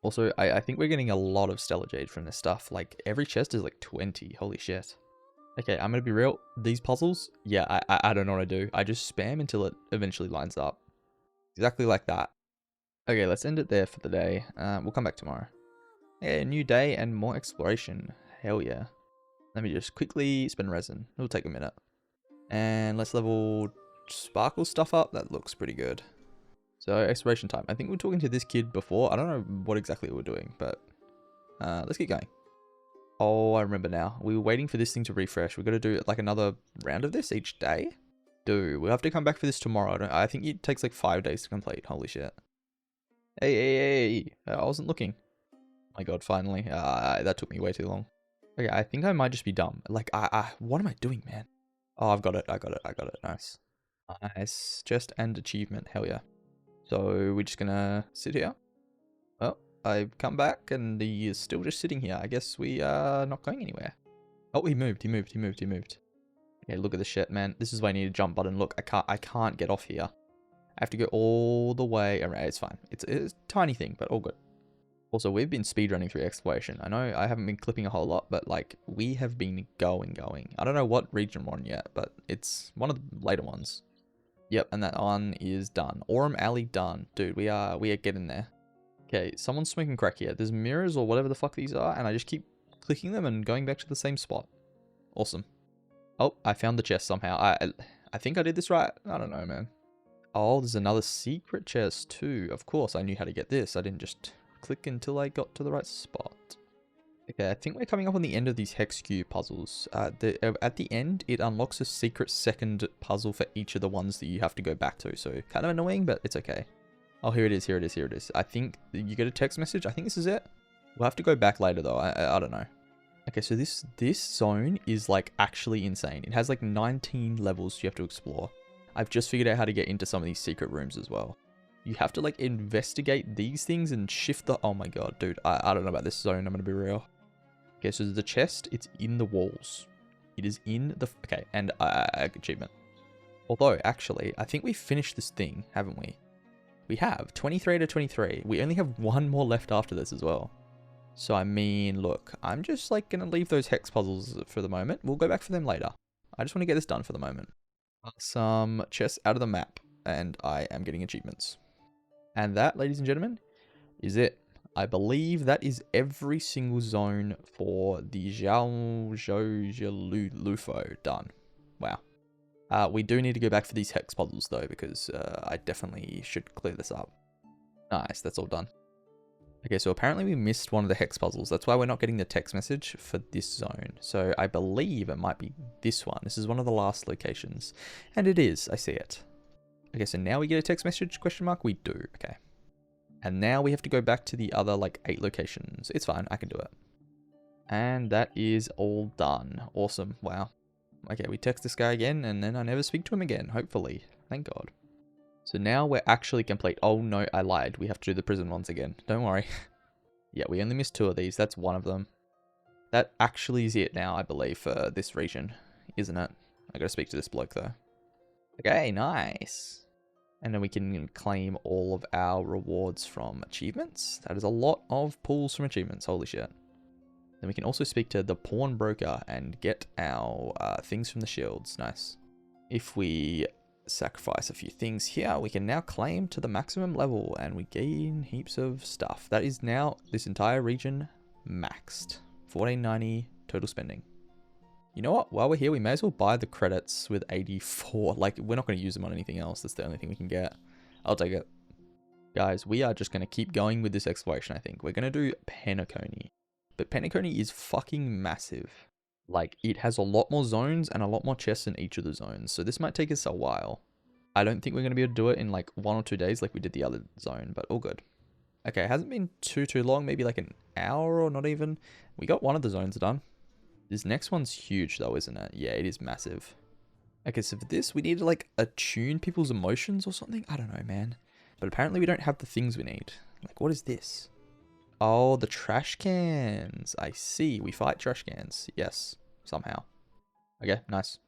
Also, I think we're getting a lot of Stellar Jade from this stuff. Like, every chest is like 20. Holy shit. Okay, I'm gonna be real. These puzzles, yeah, I don't know what I do. I just spam until it eventually lines up. Exactly like that. Okay, let's end it there for the day. We'll come back tomorrow. Yeah, new day and more exploration. Hell yeah. Let me just quickly spin resin. It'll take a minute. And let's level sparkle stuff up. That looks pretty good. So, exploration time. I think we were talking to this kid before. I don't know what exactly we were doing, but let's get going. Oh, I remember now. We were waiting for this thing to refresh. We're going to do like another round of this each day. Dude, we'll have to come back for this tomorrow. I think it takes like 5 days to complete. Holy shit. Hey. I wasn't looking. Oh my god, finally. That took me way too long. Okay, I think I might just be dumb. Like, what am I doing, man? Oh, I've got it. I got it. Nice. Nice. Chest and achievement. Hell yeah. So, we're just gonna sit here. Well, I've come back and he is still just sitting here. I guess we are not going anywhere. Oh, he moved. Okay, look at the shit, man. This is why I need a jump button. Look, I can't get off here. I have to go all the way around. It's fine. It's a tiny thing, but all good. Also, we've been speedrunning through exploration. I know I haven't been clipping a whole lot, but like, we have been going. I don't know what region we're on yet, but it's one of the later ones. Yep, and that one is done. Aurum Alley done. Dude, we are getting there. Okay, someone's smoking crack here. There's mirrors or whatever the fuck these are, and I just keep clicking them and going back to the same spot. Awesome. Oh, I found the chest somehow. I think I did this right. I don't know, man. Oh, there's another secret chest too. Of course, I knew how to get this. I didn't just click until I got to the right spot. Okay, I think we're coming up on the end of these hex cube puzzles. At the end, it unlocks a secret second puzzle for each of the ones that you have to go back to. So kind of annoying, but it's okay. Oh, here it is. I think you get a text message. I think this is it. We'll have to go back later though. I don't know. Okay, so this zone is like actually insane. It has like 19 levels you have to explore. I've just figured out how to get into some of these secret rooms as well. You have to like investigate these things and shift the... Oh my god, dude. I don't know about this zone. I'm going to be real. Okay, so the chest, it's in the walls. It is in the... Okay, and achievement. Although, actually, I think we finished this thing, haven't we? We have. 23 to 23. We only have one more left after this as well. So, I mean, look. I'm just like going to leave those hex puzzles for the moment. We'll go back for them later. I just want to get this done for the moment. Some chests out of the map. And I am getting achievements. And that, ladies and gentlemen, is it. I believe that is every single zone for the Xiaoyulufu done. Wow. We do need to go back for these hex puzzles though, because I definitely should clear this up. Nice, that's all done. Okay, so apparently we missed one of the hex puzzles. That's why we're not getting the text message for this zone. So I believe it might be this one. This is one of the last locations. And it is. I see it. Okay, so now we get a text message, question mark? We do. Okay. And now we have to go back to the other, like, 8 locations. It's fine. I can do it. And that is all done. Awesome. Wow. Okay, we text this guy again, and then I never speak to him again, hopefully. Thank God. So now we're actually complete. Oh no, I lied. We have to do the prison ones again. Don't worry. Yeah, we only missed 2 of these. That's one of them. That actually is it now, I believe, for this region, isn't it? I gotta speak to this bloke, though. Okay, nice. And then we can claim all of our rewards from achievements. That is a lot of pulls from achievements. Holy shit. Then we can also speak to the pawnbroker and get our things from the shields. Nice. If we sacrifice a few things here, we can now claim to the maximum level and we gain heaps of stuff. That is now this entire region maxed. 1490 total spending. You know what? While we're here, we may as well buy the credits with 84. Like, we're not going to use them on anything else. That's the only thing we can get. I'll take it. Guys, we are just going to keep going with this exploration, I think. We're going to do Penacony. But Penacony is fucking massive. Like, it has a lot more zones and a lot more chests in each of the zones. So this might take us a while. I don't think we're going to be able to do it in like 1 or 2 days like we did the other zone, but all good. Okay, it hasn't been too long. Maybe like an hour or not even. We got one of the zones done. This next one's huge though, isn't it? Yeah, it is massive. Okay, so for this, we need to like attune people's emotions or something. I don't know, man. But apparently we don't have the things we need. Like, what is this? Oh, the trash cans. I see. We fight trash cans. Yes, somehow. Okay, nice.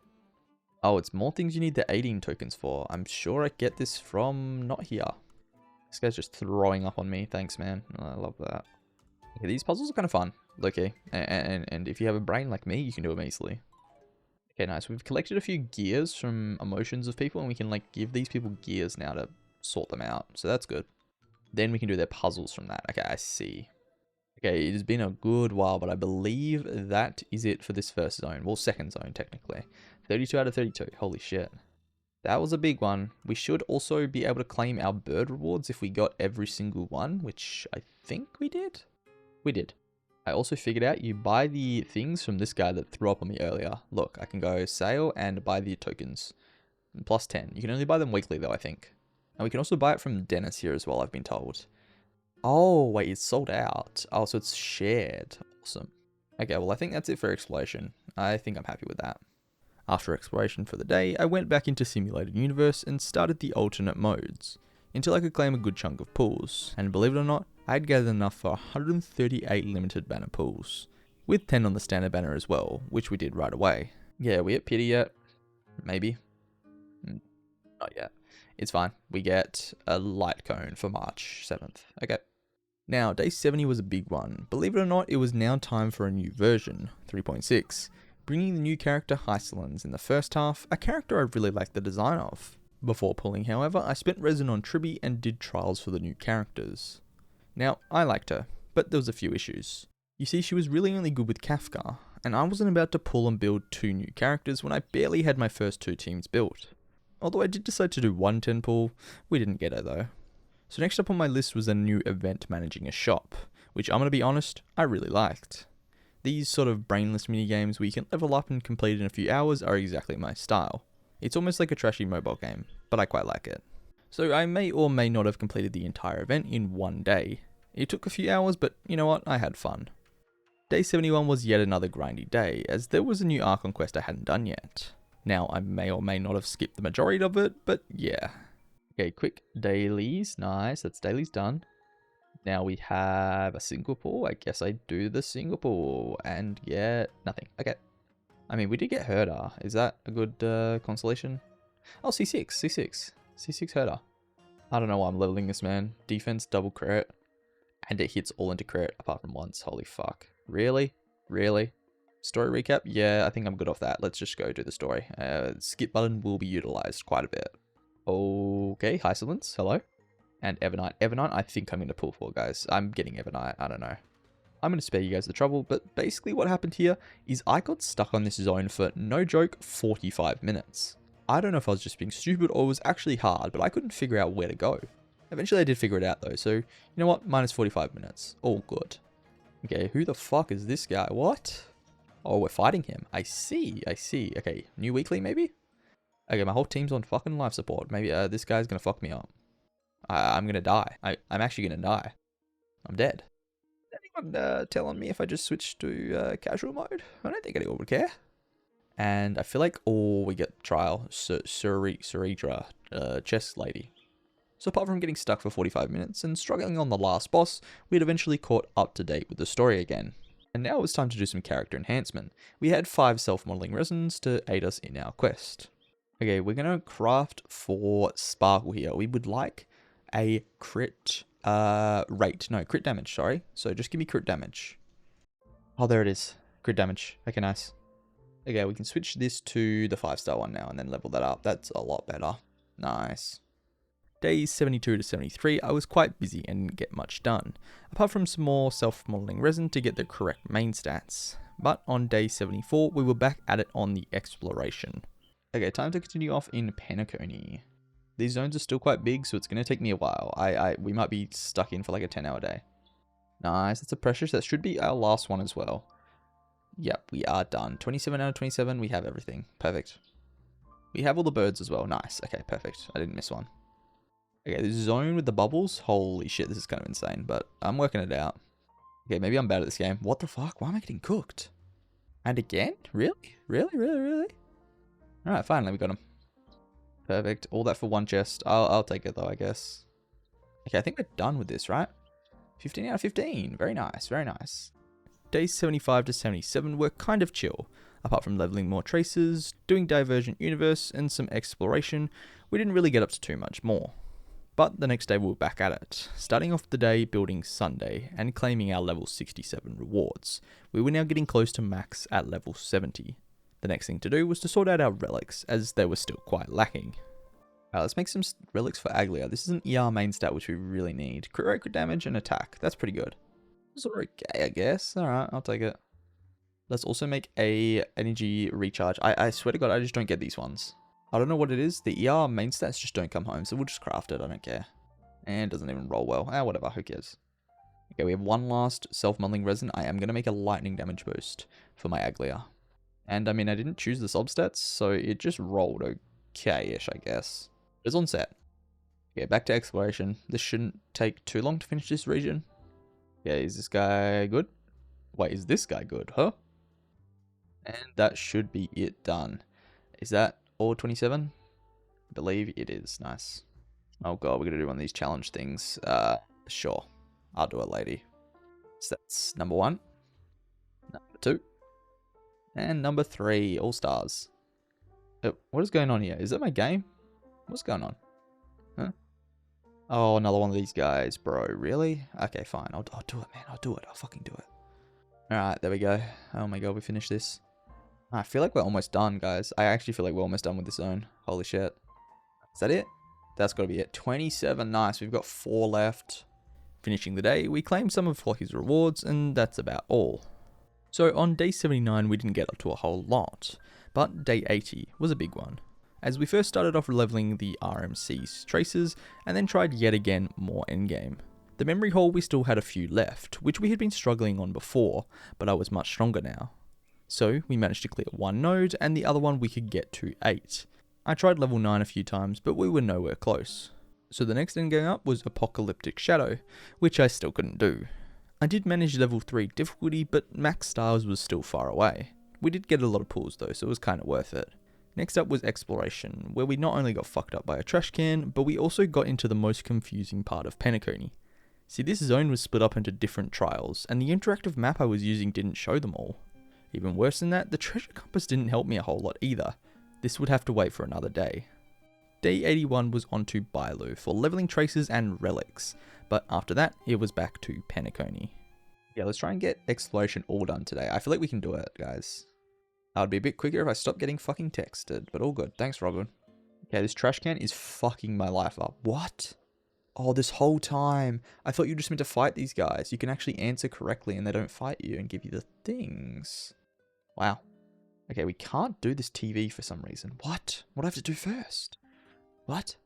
Oh, it's more things you need the 18 tokens for. I'm sure I get this from not here. This guy's just throwing up on me. Thanks, man. I love that. Okay, these puzzles are kind of fun. Okay, and if you have a brain like me, you can do them easily. Okay, nice. We've collected a few gears from emotions of people, and we can like give these people gears now to sort them out. So that's good. Then we can do their puzzles from that. Okay, I see. Okay, it has been a good while, but I believe that is it for this first zone. Well, second zone, technically. 32 out of 32. Holy shit. That was a big one. We should also be able to claim our bird rewards if we got every single one, which I think we did. We did. I also figured out you buy the things from this guy that threw up on me earlier. Look, I can go sale and buy the tokens. Plus 10. You can only buy them weekly though, I think. And we can also buy it from Dennis here as well, I've been told. Oh, wait, it's sold out. Oh, so it's shared. Awesome. Okay, well, I think that's it for exploration. I think I'm happy with that. After exploration for the day, I went back into Simulated Universe and started the alternate modes, until I could claim a good chunk of pools. And believe it or not, I had gathered enough for 138 limited banner pools, with 10 on the standard banner as well, which we did right away. Yeah, are we at pity yet? Maybe. Not yet. It's fine. We get a light cone for March 7th. Okay. Now, day 70 was a big one. Believe it or not, it was now time for a new version, 3.6, bringing the new character Hysolins in the first half, a character I really liked the design of. Before pulling, however, I spent resin on Tribby and did trials for the new characters. Now, I liked her, but there was a few issues. You see, she was really only good with Kafka, and I wasn't about to pull and build 2 new characters when I barely had my first 2 teams built. Although I did decide to do 1 10 pull, we didn't get her though. So next up on my list was a new event managing a shop, which I'm going to be honest, I really liked. These sort of brainless minigames where you can level up and complete in a few hours are exactly my style. It's almost like a trashy mobile game, but I quite like it. So I may or may not have completed the entire event in 1 day. It took a few hours, but you know what, I had fun. Day 71 was yet another grindy day, as there was a new Archon quest I hadn't done yet. Now, I may or may not have skipped the majority of it, but yeah. Okay, quick dailies. Nice, that's dailies done. Now we have a single pull. I guess I do the single pull and get nothing. Okay. I mean, we did get Herder. Is that a good consolation? Oh, C6 Herder. I don't know why I'm leveling this, man. Defense, double crit. And it hits all into crit apart from once. Holy fuck. Really? Really? Story recap? Yeah, I think I'm good off that. Let's just go do the story. Skip button will be utilized quite a bit. Okay, Hysolins, hello. And Evernight. Evernight, I think I'm going to pull for, guys. I'm getting Evernight, I don't know. I'm going to spare you guys the trouble, but basically what happened here is I got stuck on this zone for, no joke, 45 minutes. I don't know if I was just being stupid or it was actually hard, but I couldn't figure out where to go. Eventually I did figure it out though, so you know what? Minus 45 minutes. All good. Okay, who the fuck is this guy? What? Oh, we're fighting him. I see. Okay, new weekly maybe? Okay, my whole team's on fucking life support. Maybe this guy's gonna fuck me up. I'm gonna die. I'm actually gonna die. I'm dead. Anyone telling me if I just switch to casual mode? I don't think anyone would care. And I feel like, oh, we get trial. Suridra, chess lady. So apart from getting stuck for 45 minutes and struggling on the last boss, we had eventually caught up to date with the story again. And now it was time to do some character enhancement. We had 5 self-modeling resins to aid us in our quest. Okay, we're gonna craft for Sparkle here. We would like a crit crit damage, sorry. So just give me crit damage. Oh, there it is. Crit damage. Okay, nice. Okay, we can switch this to the 5-star one now and then level that up. That's a lot better. Nice. Days 72 to 73, I was quite busy and didn't get much done, apart from some more self-modeling resin to get the correct main stats. But on day 74, we were back at it on the exploration. Okay, time to continue off in Penacony. These zones are still quite big, so it's going to take me a while. We might be stuck in for like a 10-hour day. Nice, that's a precious. That should be our last one as well. Yep, we are done. 27 out of 27, we have everything. Perfect. We have all the birds as well. Nice. Okay, perfect. I didn't miss one. Okay, this zone with the bubbles. Holy shit, this is kind of insane, but I'm working it out. Okay, maybe I'm bad at this game. What the fuck? Why am I getting cooked? And again? Really? Really? Alright, finally we got him. Perfect. All that for one chest. I'll take it though, I guess. Okay, I think we're done with this, right? 15 out of 15. Very nice, very nice. Days 75 to 77 were kind of chill. Apart from leveling more traces, doing Divergent Universe, and some exploration, we didn't really get up to too much more. But the next day we were back at it, starting off the day building Sunday and claiming our level 67 rewards. We were now getting close to max at level 70. The next thing to do was to sort out our relics, as they were still quite lacking. Alright, let's make some relics for Aglia. This is an ER main stat which we really need. Crit rate, crit damage, and attack. That's pretty good. It's okay, I guess. Alright, I'll take it. Let's also make a energy recharge. I swear to God, I just don't get these ones. I don't know what it is. The ER main stats just don't come home, so we'll just craft it. I don't care. And it doesn't even roll well. Whatever. Who cares? Okay, we have one last self-modeling resin. I am going to make a lightning damage boost for my Aglia. And I mean, I didn't choose the substats, so it just rolled okay-ish, I guess. It's on set. Okay, back to exploration. This shouldn't take too long to finish this region. Okay, is this guy good? Wait, is this guy good, huh? And that should be it done. Is that all 27? I believe it is. Nice. Oh god, we're gonna do one of these challenge things. Sure. I'll do it, lady. So that's number 1. Number 2. And number 3. All stars. What is going on here? Is that my game? What's going on? Huh? Oh, another one of these guys, bro. Really? Okay, fine. I'll do it, man. I'll do it. I'll fucking do it. Alright, there we go. Oh my god, we finished this. I feel like we're almost done, guys. I actually feel like we're almost done with this zone. Holy shit. Is that it? That's got to be it. 27. Nice. We've got 4 left. Finishing the day, we claimed some of Flocky's rewards, and that's about all. So on day 79, we didn't get up to a whole lot. But day 80 was a big one, as we first started off leveling the RMC's traces, and then tried yet again more endgame. The memory hole, we still had a few left, which we had been struggling on before, but I was much stronger now. So we managed to clear 1 node, and the other one we could get to 8. I tried level 9 a few times, but we were nowhere close. So the next thing going up was Apocalyptic Shadow, which I still couldn't do. I did manage level 3 difficulty, but max stars was still far away. We did get a lot of pulls though, so it was kind of worth it. Next up was Exploration, where we not only got fucked up by a trash can, but we also got into the most confusing part of Penacony. See, this zone was split up into different trials, and the interactive map I was using didn't show them all. Even worse than that, the treasure compass didn't help me a whole lot either. This would have to wait for another day. Day 81 was onto Bailu for leveling traces and relics, but after that, it was back to Penacony. Yeah, let's try and get exploration all done today. I feel like we can do it, guys. I'd be a bit quicker if I stopped getting fucking texted, but all good. Thanks, Robin. Okay, this trash can is fucking my life up. What? Oh, this whole time, I thought you just meant to fight these guys. You can actually answer correctly and they don't fight you and give you the things. Wow. Okay, we can't do this TV for some reason. What? What do I have to do first? What?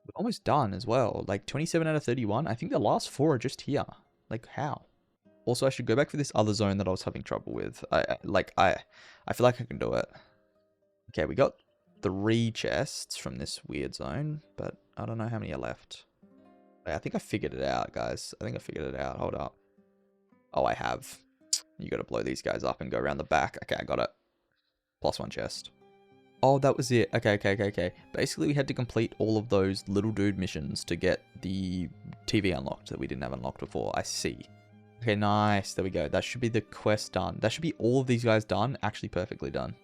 We're almost done as well. Like 27 out of 31. I think the last 4 are just here. Like how? Also, I should go back for this other zone that I was having trouble with. I feel like I can do it. Okay, we got 3 chests from this weird zone, but I don't know how many are left. I think I figured it out, guys. I think I figured it out. Hold up. Oh, I have. You got to blow these guys up and go around the back. Okay, I got it. +1 chest. Oh, that was it. Okay. Basically, we had to complete all of those little dude missions to get the TV unlocked that we didn't have unlocked before. I see. Okay, nice. There we go. That should be the quest done. That should be all of these guys done. Actually, perfectly done.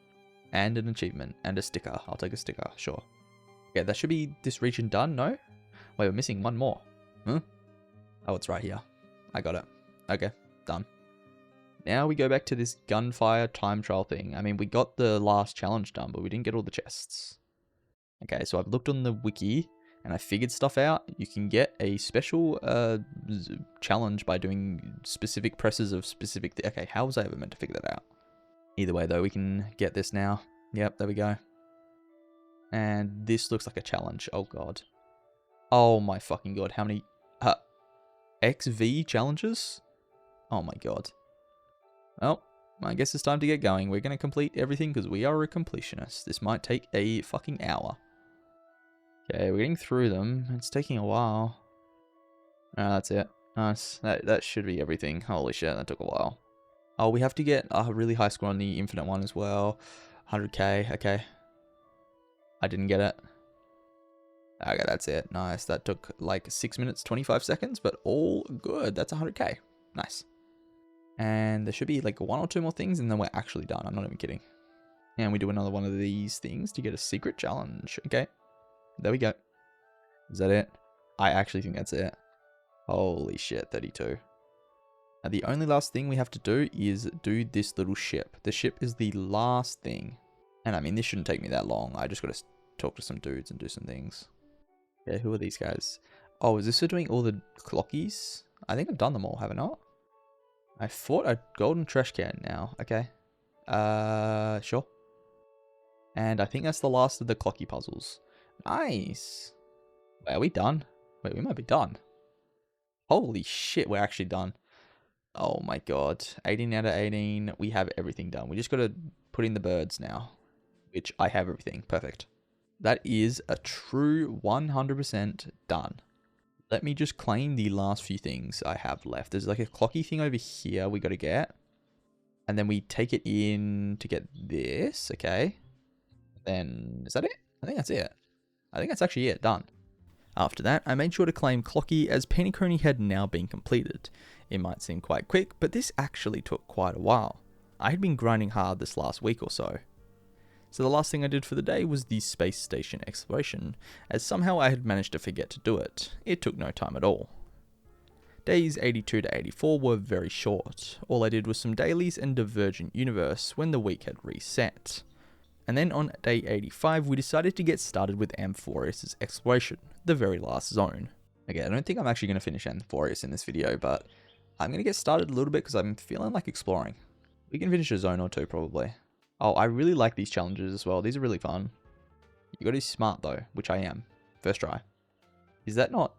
And an achievement. And a sticker. I'll take a sticker. Sure. Okay, that should be this region done. No? Wait, we're missing one more. Huh? Oh, it's right here. I got it. Okay, done. Now we go back to this gunfire time trial thing. I mean, we got the last challenge done, but we didn't get all the chests. Okay, so I've looked on the wiki, and I figured stuff out. You can get a special challenge by doing specific presses of specific... Okay, how was I ever meant to figure that out? Either way, though, we can get this now. Yep, there we go. And this looks like a challenge. Oh, God. Oh, my fucking God. How many... XV challenges? Oh, my God. Well, I guess it's time to get going. We're going to complete everything because we are a completionist. This might take a fucking hour. Okay, we're getting through them. It's taking a while. That's it. Nice. That should be everything. Holy shit, that took a while. Oh, we have to get a really high score on the infinite one as well. 100k, okay. I didn't get it. Okay, that's it. Nice. That took like 6 minutes, 25 seconds, but all good. That's 100k. Nice. And there should be like 1 or 2 more things and then we're actually done. I'm not even kidding. And we do another one of these things to get a secret challenge. Okay. There we go. Is that it? I actually think that's it. Holy shit, 32. Now the only last thing we have to do is do this little ship. The ship is the last thing. And I mean, this shouldn't take me that long. I just got to talk to some dudes and do some things. Yeah, who are these guys? Oh, is this for doing all the clockies? I think I've done them all, haven't I? I fought a golden trash can now. Okay. Sure. And I think that's the last of the clocky puzzles. Nice. Wait, are we done? Wait, we might be done. Holy shit, we're actually done. Oh my God. 18 out of 18. We have everything done. We just got to put in the birds now. Which I have everything. Perfect. That is a true 100% done. Let me just claim the last few things I have left. There's like a clocky thing over here we got to get. And then we take it in to get this. Okay. Then, is that it? I think that's it. I think that's actually it. Done. After that, I made sure to claim Clocky as Penny Coney had now been completed. It might seem quite quick, but this actually took quite a while. I had been grinding hard this last week or so. So the last thing I did for the day was the space station exploration, as somehow I had managed to forget to do it. It took no time at all. Days 82 to 84 were very short. All I did was some dailies and Divergent Universe when the week had reset. And then on day 85 we decided to get started with Amphorius' exploration, the very last zone. Okay, I don't think I'm actually going to finish Amphorius in this video, but I'm going to get started a little bit because I'm feeling like exploring. We can finish a zone or 2 probably. Oh, I really like these challenges as well. These are really fun. You got to be smart though, which I am. First try. Is that not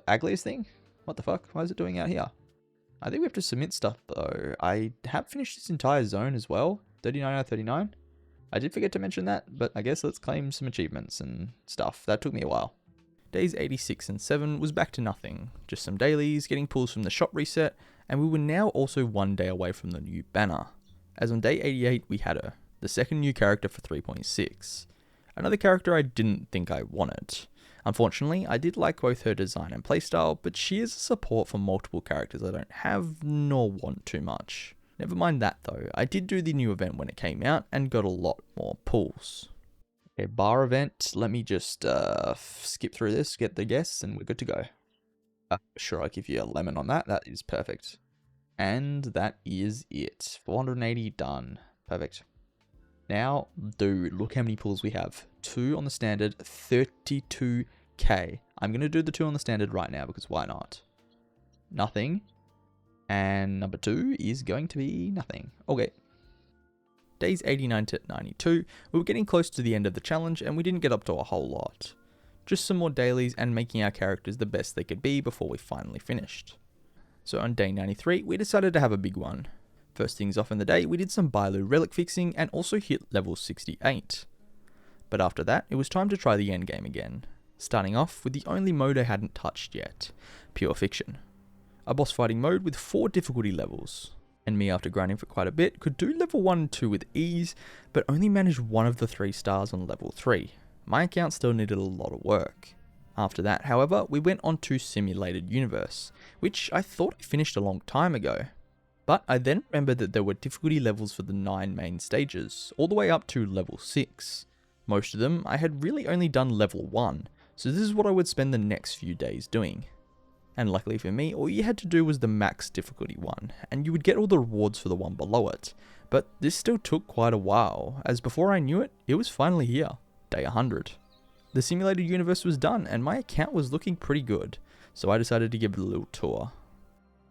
Aglia's thing? What the fuck? Why is it doing out here? I think we have to submit stuff though. I have finished this entire zone as well. 39 out of 39. I did forget to mention that, but I guess let's claim some achievements and stuff. That took me a while. Days 86 and 7 was back to nothing. Just some dailies, getting pulls from the shop reset, and we were now also 1 day away from the new banner. As on day 88 we had her, the second new character for 3.6. Another character I didn't think I wanted. Unfortunately, I did like both her design and playstyle, but she is a support for multiple characters I don't have nor want too much. Never mind that though, I did do the new event when it came out and got a lot more pulls. Okay, bar event, let me just skip through this, get the guests, and we're good to go. Sure, I'll give you a lemon on that, that is perfect. And that is it. 480 done. Perfect. Now, dude, look how many pulls we have. 2 on the standard, 32k. I'm going to do the 2 on the standard right now because why not? Nothing. And number 2 is going to be nothing. Okay. Days 89 to 92, we were getting close to the end of the challenge and we didn't get up to a whole lot. just some more dailies and making our characters the best they could be before we finally finished. So on day 93, we decided to have a big one. First things off in the day, we did some Bailu relic fixing and also hit level 68. But after that, it was time to try the endgame again, starting off with the only mode I hadn't touched yet, Pure Fiction. A boss fighting mode with 4 difficulty levels, and me after grinding for quite a bit could do level 1 and 2 with ease, but only managed one of the 3 stars on level 3. My account still needed a lot of work. After that, however, we went on to Simulated Universe, which I thought I finished a long time ago. But I then remembered that there were difficulty levels for the 9 main stages, all the way up to level 6. Most of them I had really only done level 1, so this is what I would spend the next few days doing. And luckily for me, all you had to do was the max difficulty one, and you would get all the rewards for the one below it. But this still took quite a while, as before I knew it, it was finally here, day 100. The simulated universe was done, and my account was looking pretty good, so I decided to give it a little tour.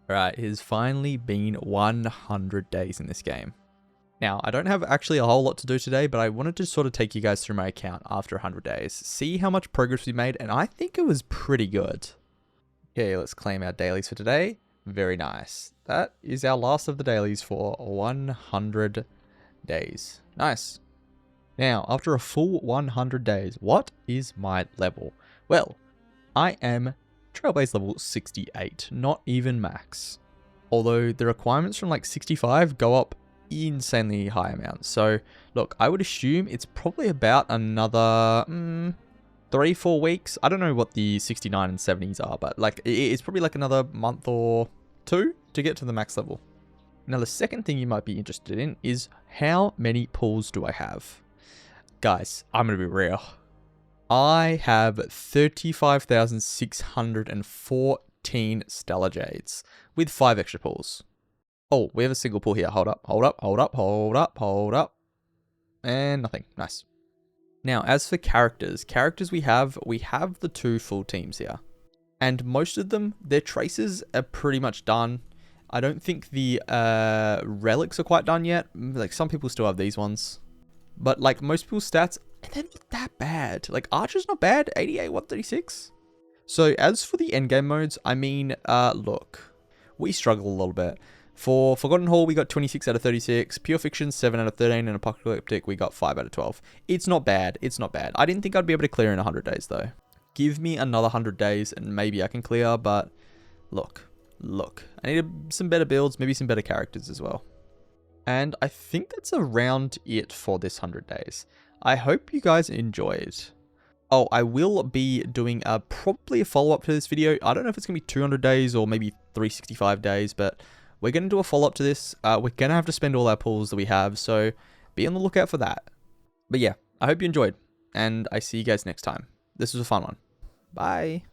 Alright, it has finally been 100 days in this game. Now, I don't have actually a whole lot to do today, but I wanted to sort of take you guys through my account after 100 days, see how much progress we made, and I think it was pretty good. Okay, let's claim our dailies for today. Very nice. That is our last of the dailies for 100 days. Nice. Now, after a full 100 days, what is my level? Well, I am Trailblaze level 68, not even max. Although the requirements from like 65 go up insanely high amounts. So, look, I would assume it's probably about another 3-4 weeks. I don't know what the 69 and 70s are, but like it's probably like another month or 2 to get to the max level. Now, the second thing you might be interested in is how many pulls do I have? Guys, I'm going to be real. I have 35,614 Stellar Jades with 5 extra pulls. Oh, we have a single pull here. Hold up, hold up, hold up, hold up, hold up. And nothing. Nice. Now, as for characters we have the 2 full teams here. And most of them, their traces are pretty much done. I don't think the relics are quite done yet. Like, some people still have these ones. But, like, most people's stats, they're not that bad. Like, Archer's not bad. 88, 136. So, as for the endgame modes, I mean, look. We struggle a little bit. For Forgotten Hall, we got 26 out of 36. Pure Fiction, 7 out of 13. And Apocalyptic, we got 5 out of 12. It's not bad. It's not bad. I didn't think I'd be able to clear in 100 days, though. Give me another 100 days, and maybe I can clear. But, look. I need some better builds, maybe some better characters as well. And I think that's around it for this 100 days. I hope you guys enjoyed. Oh, I will be doing probably a follow-up to this video. I don't know if it's going to be 200 days or maybe 365 days, but we're going to do a follow-up to this. We're going to have to spend all our pulls that we have, so be on the lookout for that. But yeah, I hope you enjoyed, and I see you guys next time. This was a fun one. Bye.